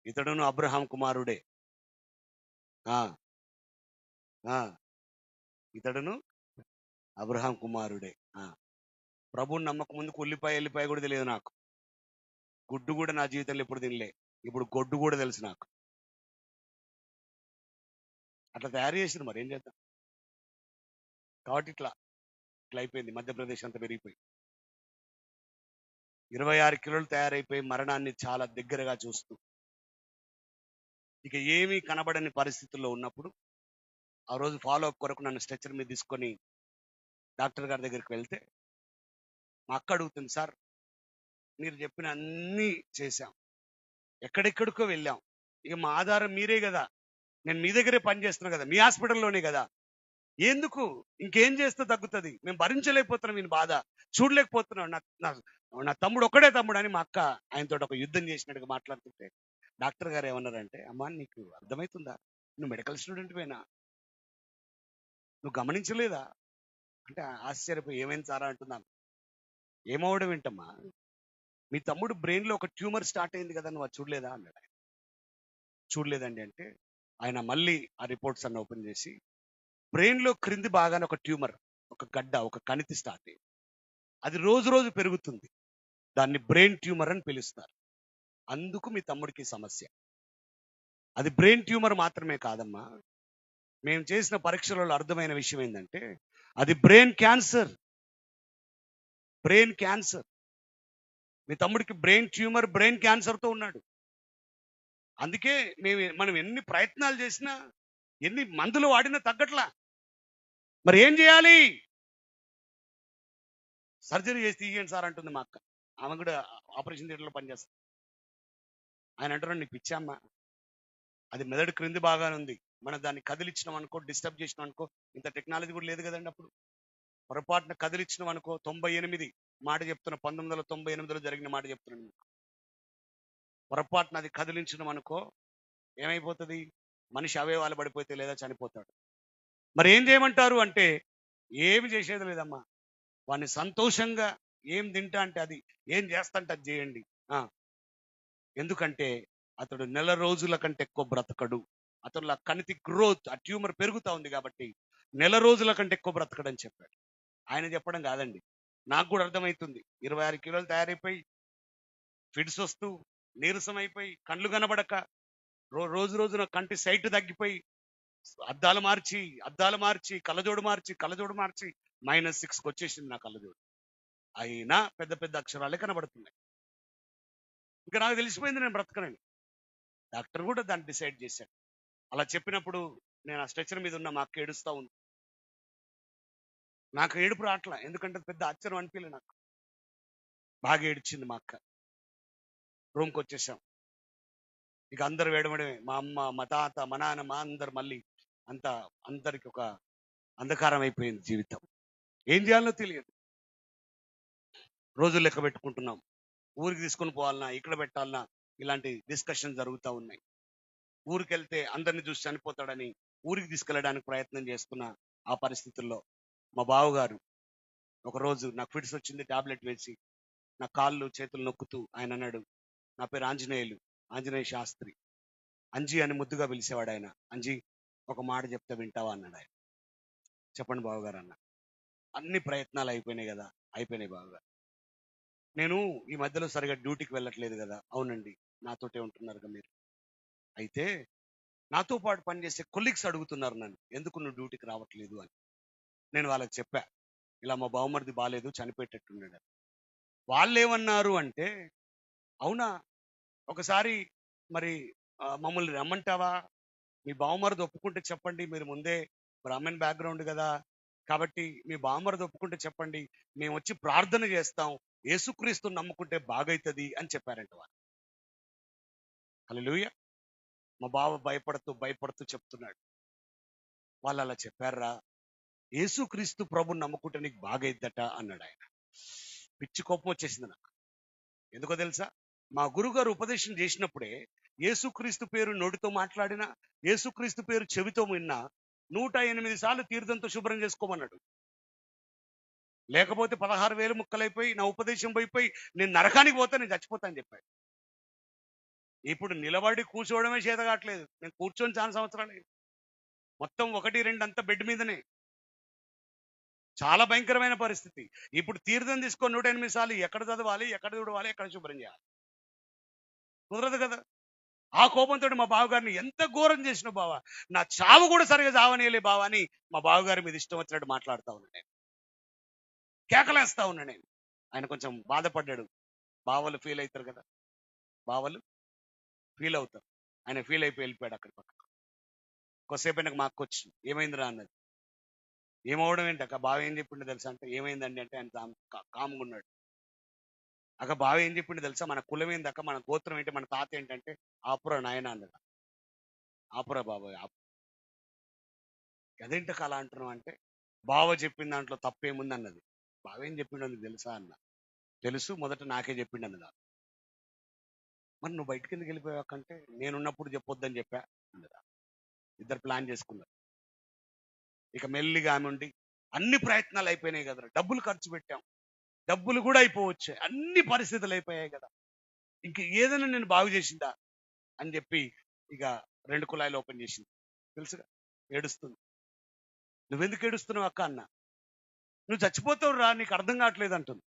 ఇతడును అబ్రహాం కుమారుడే. ఆ ఆ ఇతడును అబ్రహాం కుమారుడే. ప్రభువుని నమ్మక ముందుకు ఎల్లిపాయ కూడా తెలియదు నాకు. గుడ్డు కూడా నా జీవితంలో ఎప్పుడు తినలే. ఇప్పుడు గొడ్డు కూడా తెలుసు నాకు. అట్లా తయారు చేసారు, మరి ఏం చేద్దాం. కాబట్టి ఇట్లా అయిపోయింది. మధ్యప్రదేశ్ అంతా పెరిగిపోయి 26 కిలోలు తయారైపోయి మరణాన్ని చాలా దగ్గరగా చూస్తూ, ఇక ఏమీ కనబడని పరిస్థితుల్లో ఉన్నప్పుడు, ఆ రోజు ఫాలో అప్ కొరకు నన్ను స్ట్రెచర్ మీద తీసుకొని డాక్టర్ గారి దగ్గరికి వెళ్తే, మా అక్క అడుగుతుంది, సార్ మీరు చెప్పిన అన్నీ చేశాం, ఎక్కడెక్కడికో వెళ్ళాం, ఇక మా ఆధారం మీరే కదా, నేను మీ దగ్గరే పనిచేస్తున్నా కదా, మీ హాస్పిటల్లోనే కదా, ఎందుకు ఇంకేం చేస్తే తగ్గుతుంది, మేము భరించలేకపోతున్నాం ఈయన బాధ, చూడలేకపోతున్నాం, నా తమ్ముడు ఒక్కడే తమ్ముడు అని మా అక్క ఆయనతో ఒక యుద్ధం చేసినట్టుగా మాట్లాడుతుంటే, డాక్టర్ గారు ఏమన్నారంటే, అమ్మా నీకు అర్థమవుతుందా, నువ్వు మెడికల్ స్టూడెంట్ వేనా, నువ్వు గమనించలేదా అంటే, ఆశ్చర్యపోయి ఏమైంది సారా అంటున్నాను. ఏమవడం ఏంటమ్మా, మీ తమ్ముడు బ్రెయిన్ లో ఒక ట్యూమర్ స్టార్ట్ అయింది కదా, నువ్వు అది చూడలేదా అన్నాడు. చూడలేదండి అంటే, ఆయన మళ్ళీ ఆ రిపోర్ట్స్ అన్న ఓపెన్ చేసి, బ్రెయిన్ లో క్రింది బాగానే ఒక ట్యూమర్, ఒక గడ్డ, ఒక కణితి స్టార్ట్ అయింది, అది రోజు రోజు పెరుగుతుంది, దాన్ని బ్రెయిన్ ట్యూమర్ అని పిలుస్తారు, అందుకు మీ తమ్ముడికి సమస్య. అది బ్రెయిన్ ట్యూమర్ మాత్రమే కాదమ్మా, మేము చేసిన పరీక్షలలో అర్థమైన విషయం ఏంటంటే, అది బ్రెయిన్ క్యాన్సర్. Brain cancer. మీ తమ్ముడికి బ్రెయిన్ ట్యూమర్, బ్రెయిన్ క్యాన్సర్ తో ఉన్నాడు. అందుకే మనం ఎన్ని ప్రయత్నాలు చేసినా, ఎన్ని మందులు వాడినా తగ్గట్లా. మరి ఏం చేయాలి? సర్జరీ చేసి తీయండి సార్ అంటుంది మా అక్క. ఆమె కూడా ఆపరేషన్ థియేటర్లో పనిచేస్తుంది. ఆయన అంటున్నాడు, నీకు పిచ్చామ్మా, అది మెదడు క్రింది బాగానే ఉంది, మనం దాన్ని కదిలిచ్చినాం అనుకో, డిస్టర్బ్ చేసినాం అనుకో, ఇంత టెక్నాలజీ కూడా లేదు కదండి అప్పుడు, పొరపాటున కదిలిచ్చినాం అనుకో, 98 మాట చెప్తున్నా, 1998లో జరిగిన మాట చెప్తున్నాను, పొరపాటున అది కదిలించినాం అనుకో ఏమైపోతుంది, మనిషి అవయవాలు పడిపోతే లేదా చనిపోతాడు. మరి ఏం చేయమంటారు అంటే, ఏమి చేసేది లేదమ్మా, వాడిని సంతోషంగా ఏం తింటా అంటే అది, ఏం చేస్తా అంటే అది చేయండి. ఎందుకంటే అతడు నెల రోజుల కంటే ఎక్కువ బ్రతకడు, అతను కణితి గ్రోత్, ఆ ట్యూమర్ పెరుగుతా ఉంది కాబట్టి నెల రోజుల కంటే ఎక్కువ బ్రతకడని చెప్పాడు. ఆయన చెప్పడం కాదండి, నాకు కూడా అర్థమవుతుంది. 26 కిలోలు తయారైపోయి, ఫిడ్స్ వస్తూ, నీరసం అయిపోయి, కళ్ళు కనబడక, రోజు రోజున కంటి సైట్ తగ్గిపోయి, అద్దాలు మార్చి కళ్ళజోడు మార్చి -6కి వచ్చేసింది నా కళ్ళజోడు. అయినా పెద్ద పెద్ద అక్షరాలే కనబడుతున్నాయి. ఇంకా నాకు తెలిసిపోయింది నేను బ్రతకనని. డాక్టర్ కూడా దాన్ని డిసైడ్ చేశాడు. అలా చెప్పినప్పుడు నేను ఆ స్ట్రెచర్ మీద ఉన్న మా అక్క ఏడుస్తా ఉంది. నాకు ఏడుపు రావట్లా, ఎందుకంటే పెద్ద ఆశ్చర్యం అనిపించలే నాకు. బాగా ఏడ్చింది మా అక్క. రూమ్కి వచ్చేసాం. ఇక అందరు వేడమడమే, మా అమ్మ, మా తాత, మా నాన్న, మా అందరు మళ్ళీ అందరికి ఒక అంధకారం అయిపోయింది జీవితం. ఏం చేయాలో తెలియదు. రోజులు లెక్క పెట్టుకుంటున్నాం, ఊరికి తీసుకొని పోవాలన్నా, ఇక్కడ పెట్టాలన్నా, ఇలాంటి డిస్కషన్ జరుగుతూ ఉన్నాయి. ఊరికి వెళ్తే అందరిని చూసి చనిపోతాడని ఊరికి తీసుకెళ్ళడానికి ప్రయత్నం చేస్తున్న ఆ పరిస్థితుల్లో మా బావగారు ఒకరోజు నాకు ఫిట్స్ వచ్చింది, టాబ్లెట్ వేసి నా కాళ్ళు చేతులు నొక్కుతూ ఆయన అన్నాడు, నా పేరు ఆంజనేయ శాస్త్రి, అంజీ అని ముద్దుగా పిలిచేవాడు ఆయన. అంజీ, ఒక మాట చెప్తే వింటావా అన్నాడు ఆయన. చెప్పండి బావగారు అన్న. అన్ని ప్రయత్నాలు అయిపోయినాయి కదా. అయిపోయినాయి బావగారు, నేను ఈ మధ్యలో సరిగా డ్యూటీకి వెళ్ళట్లేదు కదా. అవునండి, నాతోటే ఉంటున్నారు కదా మీరు. అయితే నాతో పాటు పనిచేసే కొలీగ్స్ అడుగుతున్నారు నన్ను, ఎందుకు నువ్వు డ్యూటీకి రావట్లేదు అని. నేను వాళ్ళకి చెప్పా, ఇలా మా బావమరిది బాలేదు, చనిపోయేటట్టున్నాడు. వాళ్ళు ఏమన్నారు అంటే, అవునా, ఒకసారి మరి మమ్మల్ని రమ్మంటావా, మీ బావమరిది ఒప్పుకుంటే చెప్పండి, మీరు ముందే బ్రాహ్మణ్ బ్యాక్గ్రౌండ్ కదా, కాబట్టి మీ బావమరిది ఒప్పుకుంటే చెప్పండి, మేము వచ్చి ప్రార్థన చేస్తాం, యేసుక్రీస్తు నమ్ముకుంటే బాగైతుంది అని చెప్పారంట వాళ్ళు. హల్లెలూయా. మా బావ భయపడుతూ చెప్తున్నాడు, వాళ్ళు అలా చెప్పారా, యేసుక్రీస్తు ప్రభుని నమ్ముకుంటే నీకు బాగైద్దట అన్నాడు ఆయన. పిచ్చి కోపం వచ్చేసింది నాకు. ఎందుకో తెలుసా, మా గురుగారు ఉపదేశం చేసినప్పుడే యేసుక్రీస్తు పేరు నోటితో మాట్లాడినా, యేసుక్రీస్తు పేరు చెవితో విన్నా 108 సార్లు తీర్థంతో శుభ్రం చేసుకోమన్నాడు. లేకపోతే 16,000 ముక్కలైపోయి నా ఉపదేశం పోయిపోయి నేను నరకానికి పోతే నేను చచ్చిపోతా అని చెప్పాడు. ఇప్పుడు నిలబడి కూర్చోవడమే చేత కావట్లేదు. నేను కూర్చొని చాలా సంవత్సరాలు అయింది. మొత్తం 1, 2 అంతా బెడ్ మీదనే. చాలా భయంకరమైన పరిస్థితి. ఇప్పుడు తీర్థం తీసుకొని 108 సార్లు ఎక్కడ చదవాలి, ఎక్కడ చూడవాలి, ఎక్కడ శుభ్రం చేయాలి, కుదరదు కదా. ఆ కోపంతో మా బావగారిని ఎంత ఘోరం చేసిన బావ, నా చావు కూడా సరిగా చావనీయలే బావ అని మా బావగారి మీద ఇష్టం వచ్చినట్టు మాట్లాడుతా ఉన్నా నేను, కేకలేస్తా ఉన్నా నేను. ఆయన కొంచెం బాధపడ్డాడు. బావలు ఫీల్ అవుతారు కదా, బావలు ఫీల్ అవుతారు. ఆయన ఫీల్ అయిపోయి వెళ్ళిపోయాడు అక్కడి పక్క. కొద్దిసేపు నాకు మా అక్క వచ్చి ఏమైందిరా అన్నది. ఏమవడం ఏంటి అక్క, బావ ఏం చెప్పిండు తెలుసా అంటే, ఏమైందండి అంటే ఆయన కామ్గా ఉన్నాడు. అక్క బావ ఏం చెప్పిండు తెలుసా, మన కులం ఏందక్క, మన గోత్రం ఏంటి, మన తాత ఏంటంటే ఆపురా నాయన అన్నాడు. ఆపురా బాబాయ్ ఆపు. అదేంటక్క అలా అంటున్నావు అంటే, బావ చెప్పిన దాంట్లో తప్పేముంది అన్నది. బావ ఏం చెప్పిండు నీకు తెలుసా అన్న. తెలుసు, మొదట నాకే చెప్పిండు అన్నదా. మరి నువ్వు బయటికి ఎందుకు వెళ్ళిపోయాకంటే, నేనున్నప్పుడు చెప్పొద్దని చెప్పా అన్నదా. ఇద్దరు ప్లాన్ చేసుకున్నారు. ఇక మెల్లిగా ఆమె ఉండి, అన్ని ప్రయత్నాలు అయిపోయినాయి కదరా, డబ్బులు ఖర్చు పెట్టాం, డబ్బులు కూడా అయిపోవచ్చు, అన్ని పరిస్థితులు అయిపోయాయి కదా, ఇంక ఏదైనా నేను బాగు చేసిందా అని చెప్పి ఇక 2 కుళాయిలు ఓపెన్ చేసింది. తెలుసుగా, ఏడుస్తుంది. నువ్వెందుకు ఏడుస్తున్నావు అక్క అన్న. నువ్వు చచ్చిపోతావు రా, నీకు అర్థం కావట్లేదు అంటుంది.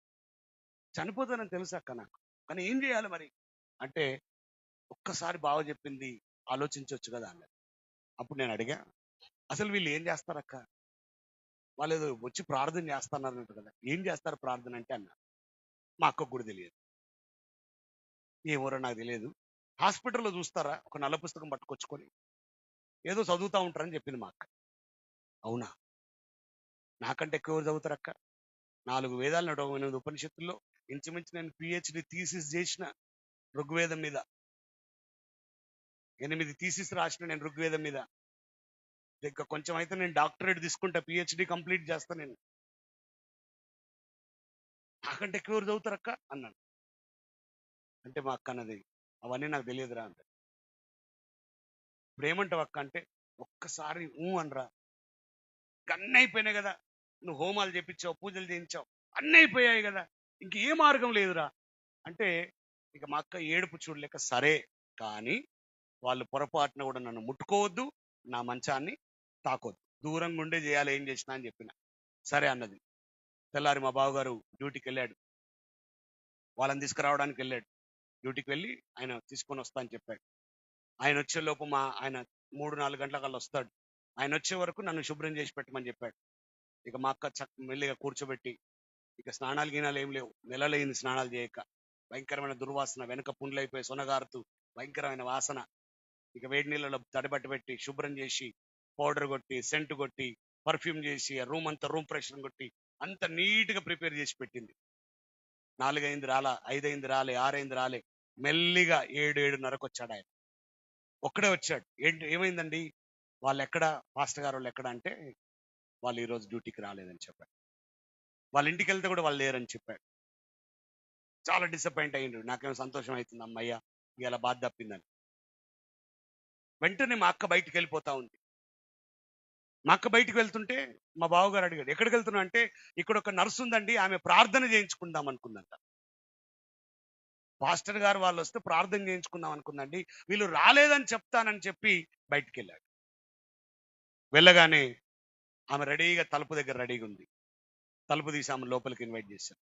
చనిపోతానని తెలుసు అక్క నాకు, కానీ ఏం చేయాలి మరి అంటే, ఒక్కసారి బావ చెప్పింది ఆలోచించవచ్చు కదా అన్నది. అప్పుడు నేను అడిగా, అసలు వీళ్ళు ఏం చేస్తారక్క, వాళ్ళు ఏదో వచ్చి ప్రార్థన చేస్తారన్నట్టు కదా, ఏం చేస్తారు ప్రార్థన అంటే అన్న. మా అక్కకు కూడా తెలియదు, ఏమోరో నాకు తెలియదు. హాస్పిటల్లో చూస్తారా, ఒక నల్ల పుస్తకం పట్టుకొచ్చుకొని ఏదో చదువుతూ ఉంటారని చెప్పింది మా అక్క. అవునా, నాకంటే ఎక్కువ చదువుతారు అక్క. 4 వేదాలు 108 ఉపనిషత్తుల్లో ఇంచుమించు నేను పిహెచ్డి థీసిస్ చేసిన ఋగ్వేదం మీద. 8 థీసిస్ రాసిన నేను ఋగ్వేదం మీద. ఇంకా కొంచెం అయితే నేను డాక్టరేట్ తీసుకుంటా, పిహెచ్డి కంప్లీట్ చేస్తా నేను. నాకంటే ఎక్కువ చదువుతారు అక్క అన్నాను. అంటే మా అక్క అన్నది, అవన్నీ నాకు తెలియదురా అంట. ఇప్పుడు ఏమంటావు అక్క అంటే, ఒక్కసారి అనరా, అన్నీ అయిపోయినాయి కదా, నువ్వు హోమాలు చేపించావు, పూజలు చేయించావు, అన్నీ అయిపోయాయి కదా, ఇంక ఏ మార్గం లేదురా అంటే, ఇక మా అక్క ఏడుపు చూడలేక, సరే కానీ వాళ్ళు పొరపాటున కూడా నన్ను ముట్టుకోవద్దు, నా మంచాన్ని తాకొద్దు, దూరంగా ఉండే చేయాలి ఏం చేసినా అని చెప్పిన. సరే అన్నది. తెల్లారి మా బావగారు డ్యూటీకి వెళ్ళాడు, వాళ్ళని తీసుకురావడానికి వెళ్ళాడు. డ్యూటీకి వెళ్ళి ఆయన తీసుకొని వస్తా అని చెప్పాడు. ఆయన వచ్చే లోపు ఆయన 3-4 గంటల కల్లా వస్తాడు. ఆయన వచ్చే వరకు నన్ను శుభ్రం చేసి పెట్టమని చెప్పాడు. ఇక మా అక్క మెల్లిగా కూర్చోబెట్టి, ఇక స్నానాలు గినాలు ఏం లేవు, నెలలైంది స్నానాలు చేయక, భయంకరమైన దుర్వాసన, వెనక పుండ్లైపోయి సొనగారుతూ భయంకరమైన వాసన. ఇక వేడి నీళ్ళలో తడిబట్ట పెట్టి శుభ్రం చేసి, పౌడర్ కొట్టి, సెంట్ కొట్టి, పర్ఫ్యూమ్ చేసి, ఆ రూమ్ అంతా రూమ్ ఫ్రెషర్ కొట్టి అంత నీట్ గా ప్రిపేర్ చేసి పెట్టింది. 4 అయింది రాలా, 5 అయింది రాలే, 6 అయింది రాలే, మెల్లిగా 7-7:30కు వచ్చాడు ఆయన. ఒక్కడే వచ్చాడు. ఏంటి ఏమైందండి, వాళ్ళు ఎక్కడ, పాస్టర్ గారు వాళ్ళు ఎక్కడ అంటే, వాళ్ళు ఈరోజు డ్యూటీకి రాలేదని చెప్పాడు. వాళ్ళ ఇంటికి వెళ్తే కూడా వాళ్ళు లేరని చెప్పాడు. చాలా డిసప్పాయింట్ అయ్యిండు. నాకేమో సంతోషం అవుతుంది, అమ్మయ్య ఇలా బాధ తప్పిందని. వెంటనే మా అక్క బయటికి వెళ్ళిపోతా ఉంది. మా అక్క బయటికి వెళ్తుంటే మా బావగారు అడిగాడు, ఎక్కడికి వెళ్తున్నా అంటే, ఇక్కడ ఒక నర్సు ఉందండి, ఆమె ప్రార్థన చేయించుకుందాం అనుకుందంట. పాస్టర్ గారు వాళ్ళు వస్తే ప్రార్థన చేయించుకుందాం అనుకుందండి, వీళ్ళు రాలేదని చెప్తానని చెప్పి బయటికి వెళ్ళాడు. వెళ్ళగానే ఆమె రెడీగా తలుపు దగ్గర రెడీగా ఉంది. తలుపు తీసి ఆమె లోపలికి ఇన్వైట్ చేశాను.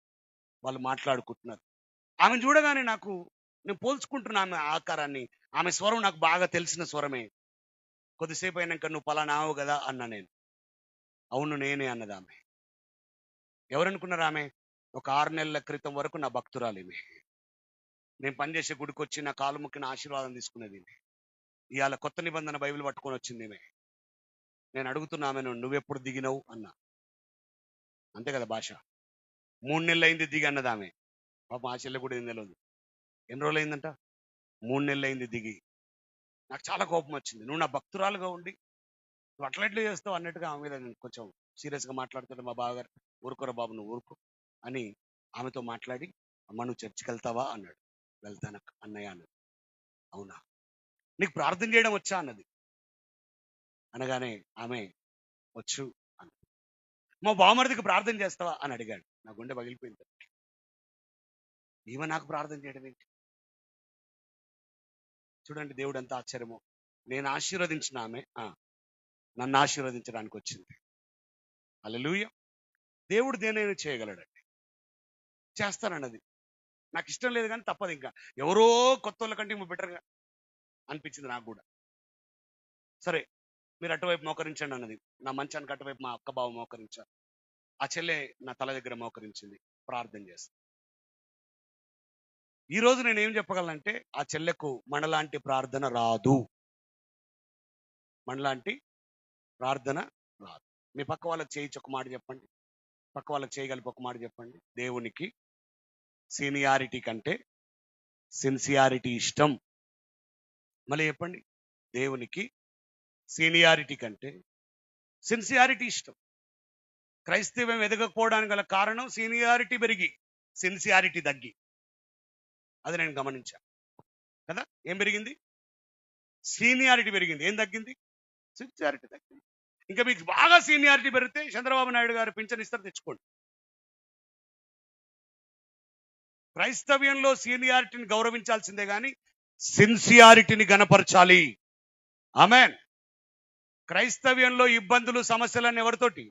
వాళ్ళు మాట్లాడుకుంటున్నారు. ఆమె చూడగానే నాకు, నేను పోల్చుకుంటున్నా ఆమె ఆకారాన్ని, ఆమె స్వరం నాకు బాగా తెలిసిన స్వరమే. కొద్దిసేపు అయినాక, నువ్వు పలానావు కదా అన్నా నేను. అవును నేనే అన్నది ఆమె. ఎవరనుకున్నారు ఆమె? ఒక 6 నెలల క్రితం వరకు నా భక్తురాలు ఈమె. నేను పనిచేసే గుడికి వచ్చి నా కాలు మొక్కిన ఆశీర్వాదం తీసుకునేది. ఇవాళ కొత్త నిబంధన బైబిల్ పట్టుకొని వచ్చింది ఈమె. నేను అడుగుతున్నా ఆమెను, నువ్వెప్పుడు దిగినవు అన్నా. అంతే కదా భాష. 3 నెలలు అయింది దిగి అన్నది ఆమె. పాప ఆ చెల్లె కూడా ఏం తెలియదు. ఎన్ని రోజులు అయిందంట? 3 నెలలు అయింది దిగి. నాకు చాలా కోపం వచ్చింది. నువ్వు నా భక్తురాలుగా ఉండి నువ్వు అట్లా చేస్తావు అన్నట్టుగా ఆమె మీద నేను కొంచెం సీరియస్గా మాట్లాడుతుంటే, మా బావగారు, ఊరుకోరా బాబు నువ్వు ఊరుకో అని ఆమెతో మాట్లాడి, అమ్మ నువ్వు చర్చికి వెళ్తావా అన్నాడు. వెళ్తాను అన్నయ్య అన్నది. అవునా, నీకు ప్రార్థన చేయడం వచ్చా అన్నది. అనగానే ఆమె వచ్చు అన్నది. మా బావమరిదికి ప్రార్థన చేస్తావా అని అడిగాడు. నా గుండె పగిలిపోయింది. ఈమె నాకు ప్రార్థన చేయడం ఏంటి? చూడండి దేవుడు ఎంత ఆశ్చర్యమో. నేను ఆశీర్వదించిన ఆమె నన్ను ఆశీర్వదించడానికి వచ్చింది. హల్లెలూయా. దేవుడు దేనైనా చేయగలడండి. చేస్తానన్నది. నాకు ఇష్టం లేదు కానీ తప్పదు. ఇంకా ఎవరో కొత్త వాళ్ళ కంటే బెటర్గా అనిపించింది నాకు కూడా. సరే మీరు అటువైపు మోకరించండి అన్నది. నా మంచానికి అటువైపు మా అక్క బావ మోకరించారు. ఆ చెల్లె నా తల దగ్గర మోకరించింది. ప్రార్థన చేస్తాను. ఈ రోజు నేను ఏం చెప్పగలనంటే, ఆ చెల్లెకు మనలాంటి ప్రార్థన రాదు. మనలాంటి ప్రార్థన రాదు. మీ పక్క వాళ్ళకి చేయించి ఒక మాట చెప్పండి. పక్క వాళ్ళకి చేయగలిపి ఒక మాట చెప్పండి. దేవునికి సీనియారిటీ కంటే సిన్సియారిటీ ఇష్టం. మళ్ళీ చెప్పండి. దేవునికి సీనియారిటీ కంటే సిన్సియారిటీ ఇష్టం. క్రైస్తవ్యం ఎదగకపోవడానికి గల కారణం సీనియారిటీ పెరిగి సిన్సియారిటీ తగ్గి. అది నేను గమనించాను కదా. ఏం పెరిగింది? సీనియారిటీ పెరిగింది. ఏం తగ్గింది? సిన్సియారిటీ తగ్గింది. ఇంకా మీకు బాగా సీనియారిటీ పెరిగితే చంద్రబాబు నాయుడు గారు పింఛన్ ఇస్తారు, తెచ్చుకోండి. క్రైస్తవ్యంలో సీనియారిటీని గౌరవించాల్సిందే కానీ సిన్సియారిటీని గణపరచాలి. ఆమేన్. క్రైస్తవ్యంలో ఇబ్బందులు సమస్యలన్నీ ఎవరితోటి?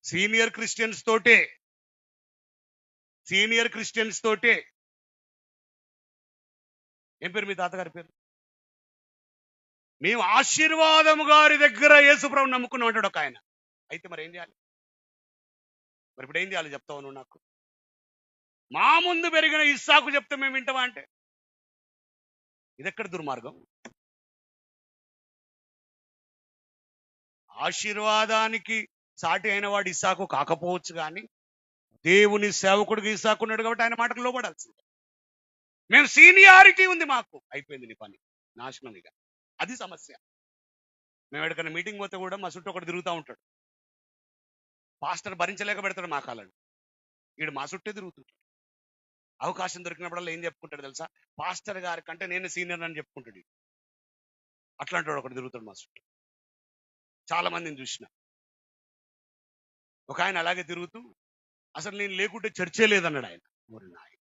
సీనియర్ క్రిస్టియన్స్ తోటే. సీనియర్ క్రిస్టియన్స్ తోటే. ఏం పేరు మీ తాతగారి పేరు? మేము ఆశీర్వాదము గారి దగ్గర యేసుప్రభు నమ్ముకున్నాం అంటాడు ఒక ఆయన. అయితే మరి ఏం చేయాలి? మరి ఇప్పుడు ఏం చేయాలి చెప్తావు నువ్వు నాకు? మా ముందు పెరిగిన ఇస్సాకు చెప్తే మేము వింటామా అంటే ఇదెక్కడ దుర్మార్గం? ఆశీర్వాదానికి సాటి అయిన వాడు ఇస్సాకు కాకపోవచ్చు కానీ దేవుని సేవకుడికి ఇస్సాకు ఉన్నాడు కాబట్టి ఆయన మాటకు లోబడాల్సిందే. మేము సీనియారిటీ ఉంది మాకు, అయిపోయింది నీ పని, నాశనం. ఇక అది సమస్య. మేము ఎక్కడికైనా మీటింగ్ పోతే కూడా మా చుట్టూ ఒకటి తిరుగుతూ ఉంటాడు. పాస్టర్ భరించలేక పెడతాడు మా కాలంలో. వీడు మా చుట్టే తిరుగుతుంటాడు. అవకాశం దొరికినప్పుడల్లా ఏం చెప్పుకుంటాడు తెలుసా? పాస్టర్ గారి కంటే నేను సీనియర్ అని చెప్పుకుంటాడు. అట్లాంటి వాడు ఒకటి తిరుగుతాడు మా చుట్టూ. చాలా మందిని చూసిన. ఒక ఆయన అలాగే తిరుగుతూ అసలు నేను లేకుంటే చర్చే లేదన్నాడు ఆయన. ఓరి నాయన,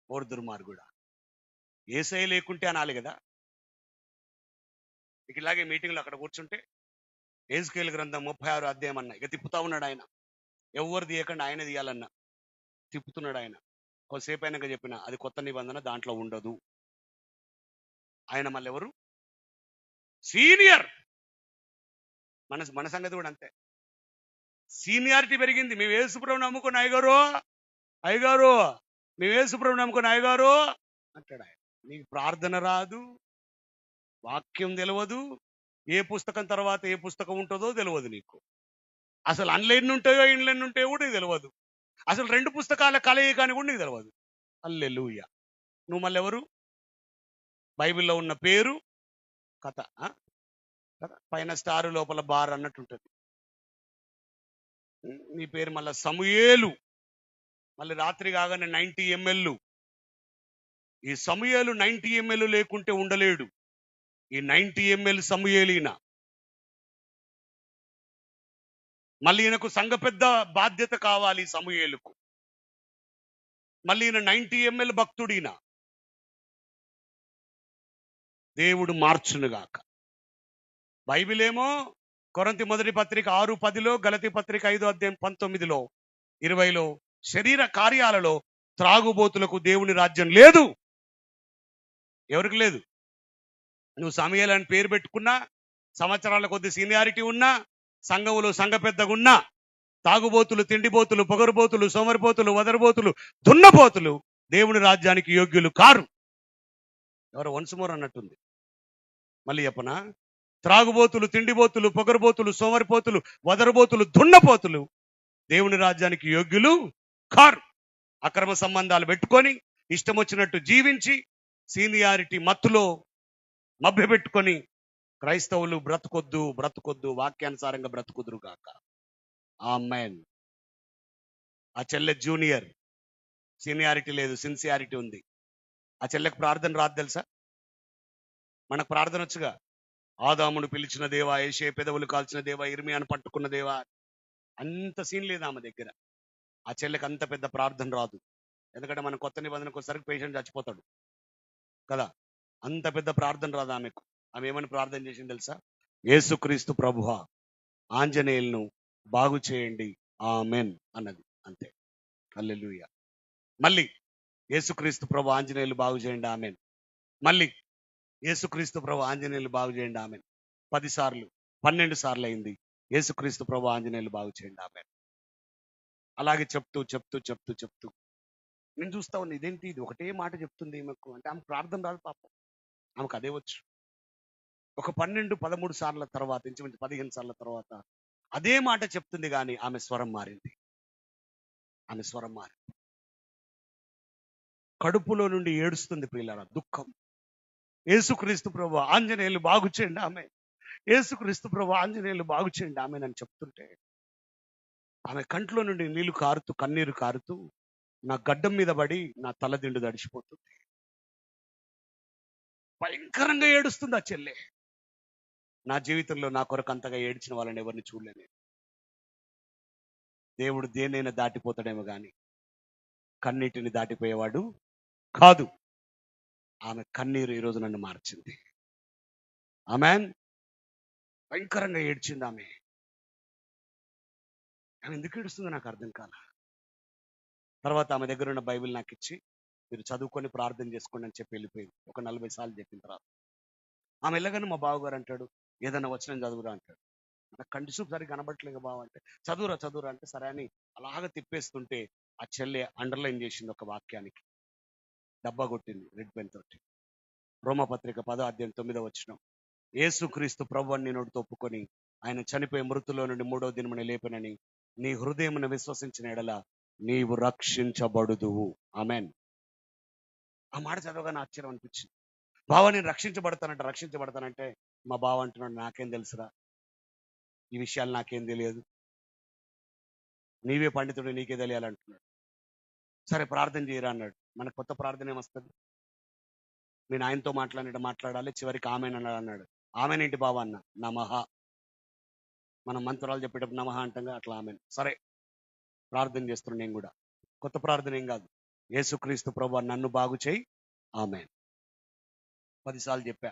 ఓరి దుర్మార్గుడా. యేసయ్య లేకుంటే అనాలి కదా. ఇక ఇలాగే మీటింగ్లో అక్కడ కూర్చుంటే యెహెజ్కేలు గ్రంథం 36 అధ్యాయం అన్న ఇక తిప్పుతా ఉన్నాడు ఆయన. ఎవరు తీయకుండా ఆయన తీయాలన్నా తిప్పుతున్నాడు ఆయన. కొద్దిసేపు అయినాక చెప్పిన అది కొత్త నిబంధన, దాంట్లో ఉండదు. ఆయన మళ్ళీ ఎవరు? సీనియర్. మన సంగతి కూడా అంతే. సీనియారిటీ పెరిగింది. మేము యేసుప్రభువు నమ్ముకున్న అయ్యగారు మేము యేసుప్రభువు నమ్ముకున్న అయ్యగారు అంటాడు ఆయన. నీకు ప్రార్థన రాదు, వాక్యం తెలియదు, ఏ పుస్తకం తర్వాత ఏ పుస్తకం ఉంటుందో తెలియదు నీకు. అసలు ఆన్లైన్ ఉంటాయో ఇన్లైన్ ఉంటాయో కూడా నీకు తెలియదు. అసలు 2 పుస్తకాల కలయిక అని కూడా నీకు తెలియదు. హల్లెలూయా. నువ్వు మళ్ళీ ఎవరు? బైబిల్లో ఉన్న పేరు కథ కదా, పైన స్టారు లోపల బార్ అన్నట్టు ఉంటుంది. నీ పేరు మళ్ళీ సమూయేలు. మళ్ళీ రాత్రి కాగానే 90 ml. ఈ సమూయేలు 90 ml లేకుంటే ఉండలేడు. ఈ 90 ml సమూయేలీన. మళ్ళీ ఈయనకు సంఘ పెద్ద బాధ్యత కావాలి సమూయేలుకు. మళ్ళీ ఈయన 90 ml భక్తుడిన. దేవుడు మార్చునుగాక. బైబిల్ ఏమో కొరింథీ మొదటి పత్రిక 6:10, గలతీ పత్రిక 5 అధ్యాయం 19, 20 శరీర కార్యాలలో త్రాగుబోతులకు దేవుని రాజ్యం లేదు. ఎవరికి లేదు? నువ్వు సమూయేలు అని పేరు పెట్టుకున్నా, సంవత్సరాల కొద్ది సీనియారిటీ ఉన్నా, సంఘములో సంఘ పెద్దగా ఉన్నా, తాగుబోతులు, తిండిబోతులు, పొగరుబోతులు, సోమరిపోతులు, వదరబోతులు, దున్నపోతులు దేవుని రాజ్యానికి యోగ్యులు కారు. ఎవరో వన్స్ మోర్ అన్నట్టుంది. మళ్ళీ చెప్పనా? త్రాగుబోతులు, తిండిబోతులు, పొగరుబోతులు, సోమరిపోతులు, వదరబోతులు, దున్నపోతులు దేవుని రాజ్యానికి యోగ్యులు కారు. అక్రమ సంబంధాలు పెట్టుకొని ఇష్టం వచ్చినట్టు జీవించి సీనియారిటీ మత్తులో మభ్యపెట్టుకొని క్రైస్తవులు బ్రతుకొద్దు, వాక్యానుసారంగా బ్రతుకుదురు గాక. ఆమేన్. ఆ చెల్లె జూనియర్, సీనియారిటీ లేదు, సిన్సియారిటీ ఉంది. ఆ చెల్లెకు ప్రార్థన రాదు తెలుసా? మనకు ప్రార్థన వచ్చుగా. ఆదామును పిలిచిన దేవా, యేషే పెదవులు కాల్చిన దేవా, ఇర్మియాను పట్టుకున్న దేవా, అంత సీన్ లేదు ఆమె దగ్గర. ఆ చెల్లెకి అంత పెద్ద ప్రార్థన రాదు. ఎందుకంటే మన కొత్త నిబంధనకు వచ్చేసరికి పేషెంట్ చచ్చిపోతాడు కదా. అంత పెద్ద ప్రార్థన రాదు ఆమెకు. ఆమె ఏమని ప్రార్థన చేసింది తెలుసా? యేసుక్రీస్తు ప్రభువా, ఆంజనేయులను బాగు చేయండి, ఆమెన్ అన్నది. అంతే. హల్లెలూయా. మళ్ళీ యేసుక్రీస్తు ప్రభు ఆంజనేయులు బాగు చేయండి, ఆమెన్. మళ్ళీ యేసుక్రీస్తు ప్రభు ఆంజనేయులు బాగు చేయండి, ఆమెన్. 10 సార్లు, 12 సార్లు అయింది యేసుక్రీస్తు ప్రభు ఆంజనేయులు బాగు చేయండి, ఆమెన్. అలాగే చెప్తూ చెప్తూ చెప్తూ చెప్తూ నేను చూస్తా ఉన్నా, ఇదేంటి ఇది ఒకటే మాట చెప్తుంది ఈమెకు అంటే. ఆమె ప్రార్థన రాదు పాపం, ఆమెకు అదే వచ్చు. ఒక 12, 13 సార్ల తర్వాత, ఇంచుమించు 15 సార్ల తర్వాత అదే మాట చెప్తుంది, కానీ ఆమె స్వరం మారింది. ఆమె స్వరం మారింది. కడుపులో నుండి ఏడుస్తుంది ప్రియులారా, దుఃఖం. యేసుక్రీస్తు ప్రభు ఆంజనేయులు బాగు చేయండి, ఆమె. యేసుక్రీస్తు ప్రభు ఆంజనేయులు బాగు చేయండి, ఆమె అని చెప్తుంటే ఆమె కంట్లో నుండి నీళ్లు కారుతూ, కన్నీరు కారుతూ నా గడ్డం మీద పడి నా తలదిండు తడిచిపోతుంది. భయంకరంగా ఏడుస్తుంది ఆ చెల్లె. నా జీవితంలో నా కొరకు అంతగా ఏడ్చిన వాళ్ళని ఎవరిని చూడలేను. దేవుడు దేన్నైనా దాటిపోతాడేమో కానీ కన్నీటిని దాటిపోయేవాడు కాదు. ఆమె కన్నీరు ఈరోజు నన్ను మార్చింది. ఆమెన్. భయంకరంగా ఏడ్చింది ఆమె. ఆమె ఎందుకు ఏడుస్తుందో నాకు అర్థం కాల. తర్వాత ఆమె దగ్గర ఉన్న బైబిల్ నాకు ఇచ్చి, మీరు చదువుకొని ప్రార్థన చేసుకోండి అని చెప్పి వెళ్ళిపోయింది. ఒక 40 సార్లు చెప్పిన తర్వాత ఆమె వెళ్ళగానే మా బావగారు అంటాడు, ఏదైనా వచనం చదువురా అంటాడు. నాకు కంటి చూపు సరిగ్గా కనబట్టలేదు బావ అంటే, చదువురా చదువురా అంటే సరే అని అలాగ తిప్పేస్తుంటే ఆ చెల్లె అండర్లైన్ చేసింది ఒక వాక్యానికి, డబ్బా కొట్టింది రెడ్ పెన్ తోటి. రోమపత్రిక 10వ అధ్యాయం 9వ వచనం, యేసుక్రీస్తు ప్రభువుని నీ నోటితో ఒప్పుకొని ఆయన చనిపోయి మృతుల్లో నుండి 3వ దినమున లేపనని నీ హృదయమును విశ్వసించిన ఎడల నీవు రక్షించబడుదువు. ఆమెన్. ఆ మాట చదవగానే ఆశ్చర్యం అనిపించింది. బావ నేను రక్షించబడతానంటే మా బావ అంటున్నాడు, నాకేం తెలుసురా, ఈ విషయాలు నాకేం తెలియదు, నీవే పండితుడు, నీకే తెలియాలంటున్నాడు. సరే ప్రార్థన చేయరా అన్నాడు. మనకు కొత్త ప్రార్థన ఏమొస్తుంది? నేను ఆయనతో మాట్లాడాలి, చివరికి ఆమెన్ అన్నాడు. ఆమెనేంటి బావ అన్న, నమః. మనం మంత్రాలు చెప్పేటప్పుడు నమః అంటాం, అట్లా ఆమెన్. సరే ప్రార్థన చేస్తున్నాను నేను కూడా. కొత్త ప్రార్థన ఏం కాదు, యేసుక్రీస్తు ప్రభువా నన్ను బాగు చేయి, ఆమెన్. 10 సార్లు చెప్పా.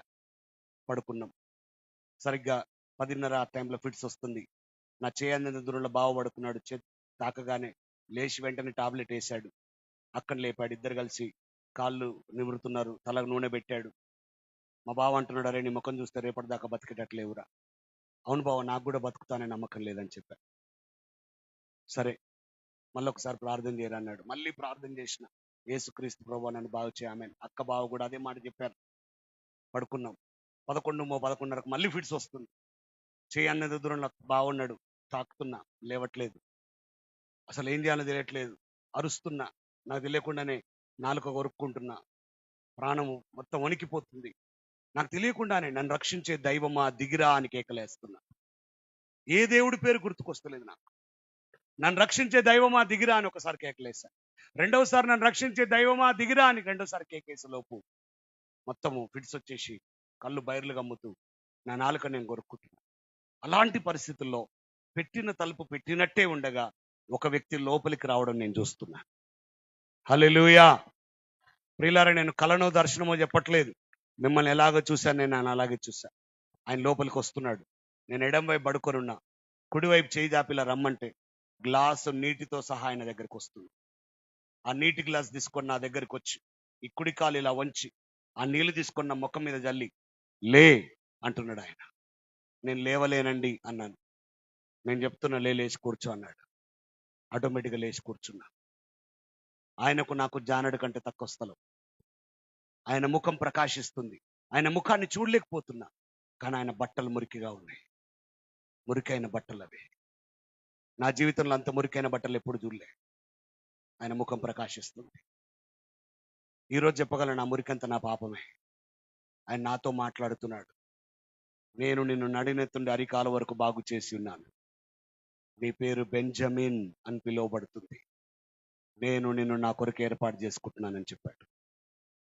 పడుకున్నాం. సరిగ్గా 10:30 ఆ టైంలో ఫిట్స్ వస్తుంది. నా చేయందిన దూరంలో బావ పడుకున్నాడు. తాకగానే లేచి వెంటనే టాబ్లెట్ వేశాడు. అక్కడ లేపాడు. ఇద్దరు కలిసి కాళ్ళు నిమురుతున్నారు, తలకు నూనె పెట్టాడు. మా బావ అంటున్నాడు, అరే నీ ముఖం చూస్తే రేపటిదాకా బతికేటట్లేవురా. అవును బావ, నాకు కూడా బతుకుతానే నమ్మకం లేదని చెప్పా. సరే మళ్ళీ ఒకసారి ప్రార్థన చేయరా అన్నాడు. మళ్ళీ ప్రార్థన చేసిన, యేసుక్రీస్తు ప్రభువా నన్ను బాగు చేయి, ఆమెన్. అక్క బావ కూడా అదే మాట చెప్పారు. పడుకున్నాం. 11:30కు మళ్ళీ ఫిట్స్ వస్తుంది. చేయన్నది దూరంలో బాగున్నాడు, తాకుతున్నా, లేవట్లేదు. అసలు ఏం చేయాలో తెలియట్లేదు. అరుస్తున్నా, నాకు తెలియకుండానే నాలుక కొరుక్కుంటున్నా, ప్రాణము మొత్తం వణికిపోతుంది. నాకు తెలియకుండానే నన్ను రక్షించే దైవమా దిగిరా అని కేకలేస్తున్నా. ఏ దేవుడి పేరు గుర్తుకొస్తలేదు నాకు. నన్ను రక్షించే దైవమా దిగిరా అని ఒకసారి కేకలేసా. రెండవసారి నన్ను రక్షించే దైవమా దిగిరా అని రెండోసారి కేకేసే లోపు మొత్తము ఫిట్స్ వచ్చేసి కళ్ళు బైర్లు గమ్ముతూ నా నాలుక నేను కొరుక్కుంటున్నా. అలాంటి పరిస్థితుల్లో పెట్టిన తలుపు పెట్టినట్టే ఉండగా ఒక వ్యక్తి లోపలికి రావడం నేను చూస్తున్నా. హల్లెలూయా. ప్రియులారా, నేను కలనో దర్శనమో చెప్పట్లేదు. మిమ్మల్ని ఎలాగో చూశాను నేను, ఆయన అలాగే చూశా. ఆయన లోపలికి వస్తున్నాడు. నేను ఎడం వైపు పడుకొనున్నా. కుడివైపు చేయి జాపిలా రమ్మంటే గ్లాసు నీటితో సహా ఆయన దగ్గరికి వస్తుంది. ఆ నీటి గ్లాస్ తీసుకొని నా దగ్గరికి వచ్చి ఈ కుడి కాలు ఇలా వంచి ఆ నీళ్లు తీసుకున్న ముఖం మీద జల్లి లే అంటున్నాడు ఆయన. నేను లేవలేనండి అన్నాను. నేను చెప్తున్నా లేచి కూర్చో అన్నాడు. ఆటోమేటిక్గా లేచి కూర్చున్నా. ఆయనకు నాకు జానడు కంటే తక్కువ స్థలం. ఆయన ముఖం ప్రకాశిస్తుంది. ఆయన ముఖాన్ని చూడలేకపోతున్నా, కానీ ఆయన బట్టలు మురికిగా ఉన్నాయి. మురికైన బట్టలు అవి. నా జీవితంలో అంత మురికైన బట్టలు ఎప్పుడు చూడలే. ఆయన ముఖం ప్రకాశిస్తుంది. ఈరోజు చెప్పగలను, నా మురికంత నా పాపమే. ఆయన నాతో మాట్లాడుతున్నాడు. నేను నిన్ను నడినెత్తుండి అరికాల వరకు బాగు చేసి ఉన్నాను. నీ పేరు బెంజమిన్ అని పిలువబడుతుంది. నేను నిన్ను నా కొరకు ఏర్పాటు చేసుకుంటున్నానని చెప్పాడు.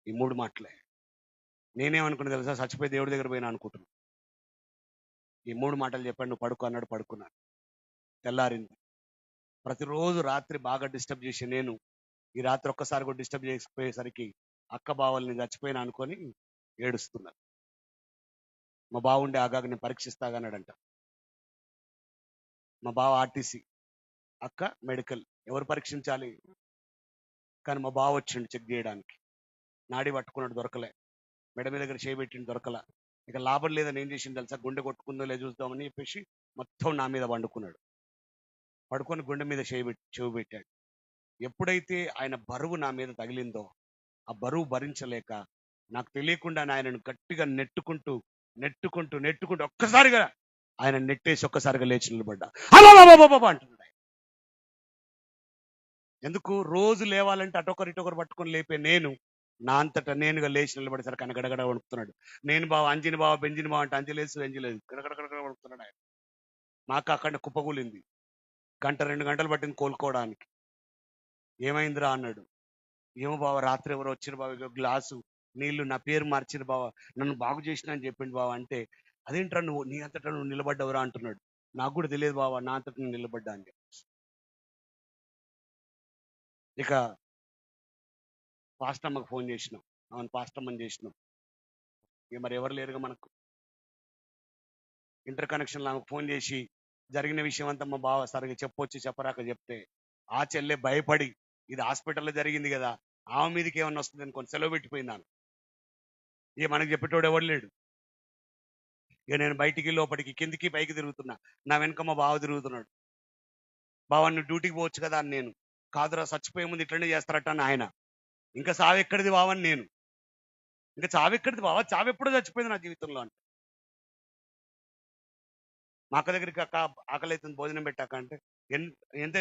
ఈ 3 మాటలే. నేనేమనుకున్నా తెలుసా, చచ్చిపోయి దేవుడి దగ్గర పోయినా అనుకుంటున్నాను. ఈ 3 మాటలు చెప్పాడు. నువ్వు పడుకో అన్నాడు, పడుకున్నాను. తెల్లారింది. ప్రతిరోజు రాత్రి బాగా డిస్టర్బ్ చేసి నేను ఈ రాత్రి ఒక్కసారి కూడా డిస్టర్బ్ చేసిపోయేసరికి అక్క బావల్ని చచ్చిపోయినా అనుకొని ఏడుస్తున్నారు. మా బావుండే ఆగాక నేను పరీక్షిస్తాగన్నాడంట. మా బావ ఆర్టీసీ, అక్క మెడికల్. ఎవరు పరీక్షించాలి? కానీ మా బావ వచ్చిండు చెక్ చేయడానికి. నాడి పట్టుకున్నాడు, దొరకలే. మెడ మీద దగ్గర చేయబెట్టిండు, దొరకల. ఇక లాభం లేదని ఏం చేసిండు తెలుసా? గుండె కొట్టుకుందో లేదు చూద్దామని చెప్పేసి మొత్తం నా మీద పండుకున్నాడు. పడుకొని గుండె మీద చెవి పెట్టాడు. ఎప్పుడైతే ఆయన బరువు నా మీద తగిలిందో, ఆ బరువు భరించలేక నాకు తెలియకుండా ఆయనను గట్టిగా నెట్టుకుంటూ నెట్టుకుంటూ నెట్టుకుంటూ ఒక్కసారిగా ఆయన నెట్టేసి ఒక్కసారిగా లేచి నిలబడ్డా. అబ్బబ్బబ్బబ్బబ్బ అంటున్నాడు ఆయన. ఎందుకు? రోజు లేవాలంటే అటొకరు ఇటొకరు పట్టుకొని లేపే నేను నా అంతటా నేనుగా లేచి నిలబడేసరికి ఆయన గడగడ వణుకుతున్నాడు. నేను బావ, అంజిని బావ, బెంజిని బావ అంటే అంజలేసు ఎంజలేదు గడగడ వణుకుతున్నాడు ఆయన. మాకు అక్కడ కుప్పకూలింది. 1-2 గంటలు పట్టింది కోలుకోవడానికి. ఏమైందిరా అన్నాడు. ఏమో బావ, రాత్రి ఎవరో వచ్చిన బావ, ఇగో గ్లాసు నీళ్లు నా పేరు మార్చిన బావ, నన్ను బాగు చేసిన అని చెప్పిండు బావ. అంటే అదేంట్రా నువ్వు నీ అంతటా నువ్వు నిలబడ్డవరా అంటున్నాడు. నాకు కూడా తెలియదు బావ, నా అంతటా నేను నిలబడ్డా అని చెప్పి. ఇక పాస్టమ్మకు ఫోన్ చేసినాం, అవును పాస్టమ్మని చేసినాం. ఇక మరి ఎవరు లేరుగా మనకు. ఇంటర్ కనెక్షన్లో ఆమెకు ఫోన్ చేసి జరిగిన విషయం అంతా మా బావ సరిగ్గా చెప్పొచ్చి చెప్పరాక చెప్తే ఆ చెల్లె భయపడి ఇది హాస్పిటల్లో జరిగింది కదా, ఆమె మీదకి ఏమన్నా వస్తుంది అనుకోని సెలవు పెట్టిపోయిందాను. ఇక మనకి చెప్పేటోడు ఎవడు లేడు. ఇక నేను బయటికి లోపలికి కిందికి పైకి తిరుగుతున్నా. నా వెనక మా బావ తిరుగుతున్నాడు. బావ నువ్వు డ్యూటీకి పోవచ్చు కదా అని నేను. కాదురా, చచ్చిపోయే ముందు ఇట్లనే చేస్తారట అని ఆయన. ఇంకా చావు ఎక్కడిది బావ అని నేను. ఇంకా చావు ఎక్కడిది బావ, చావు ఎప్పుడో చచ్చిపోయింది నా జీవితంలో అంటే. మా అక్క దగ్గరికి, అక్క ఆకలి అవుతుంది భోజనం పెట్టాక అంటే ఎంత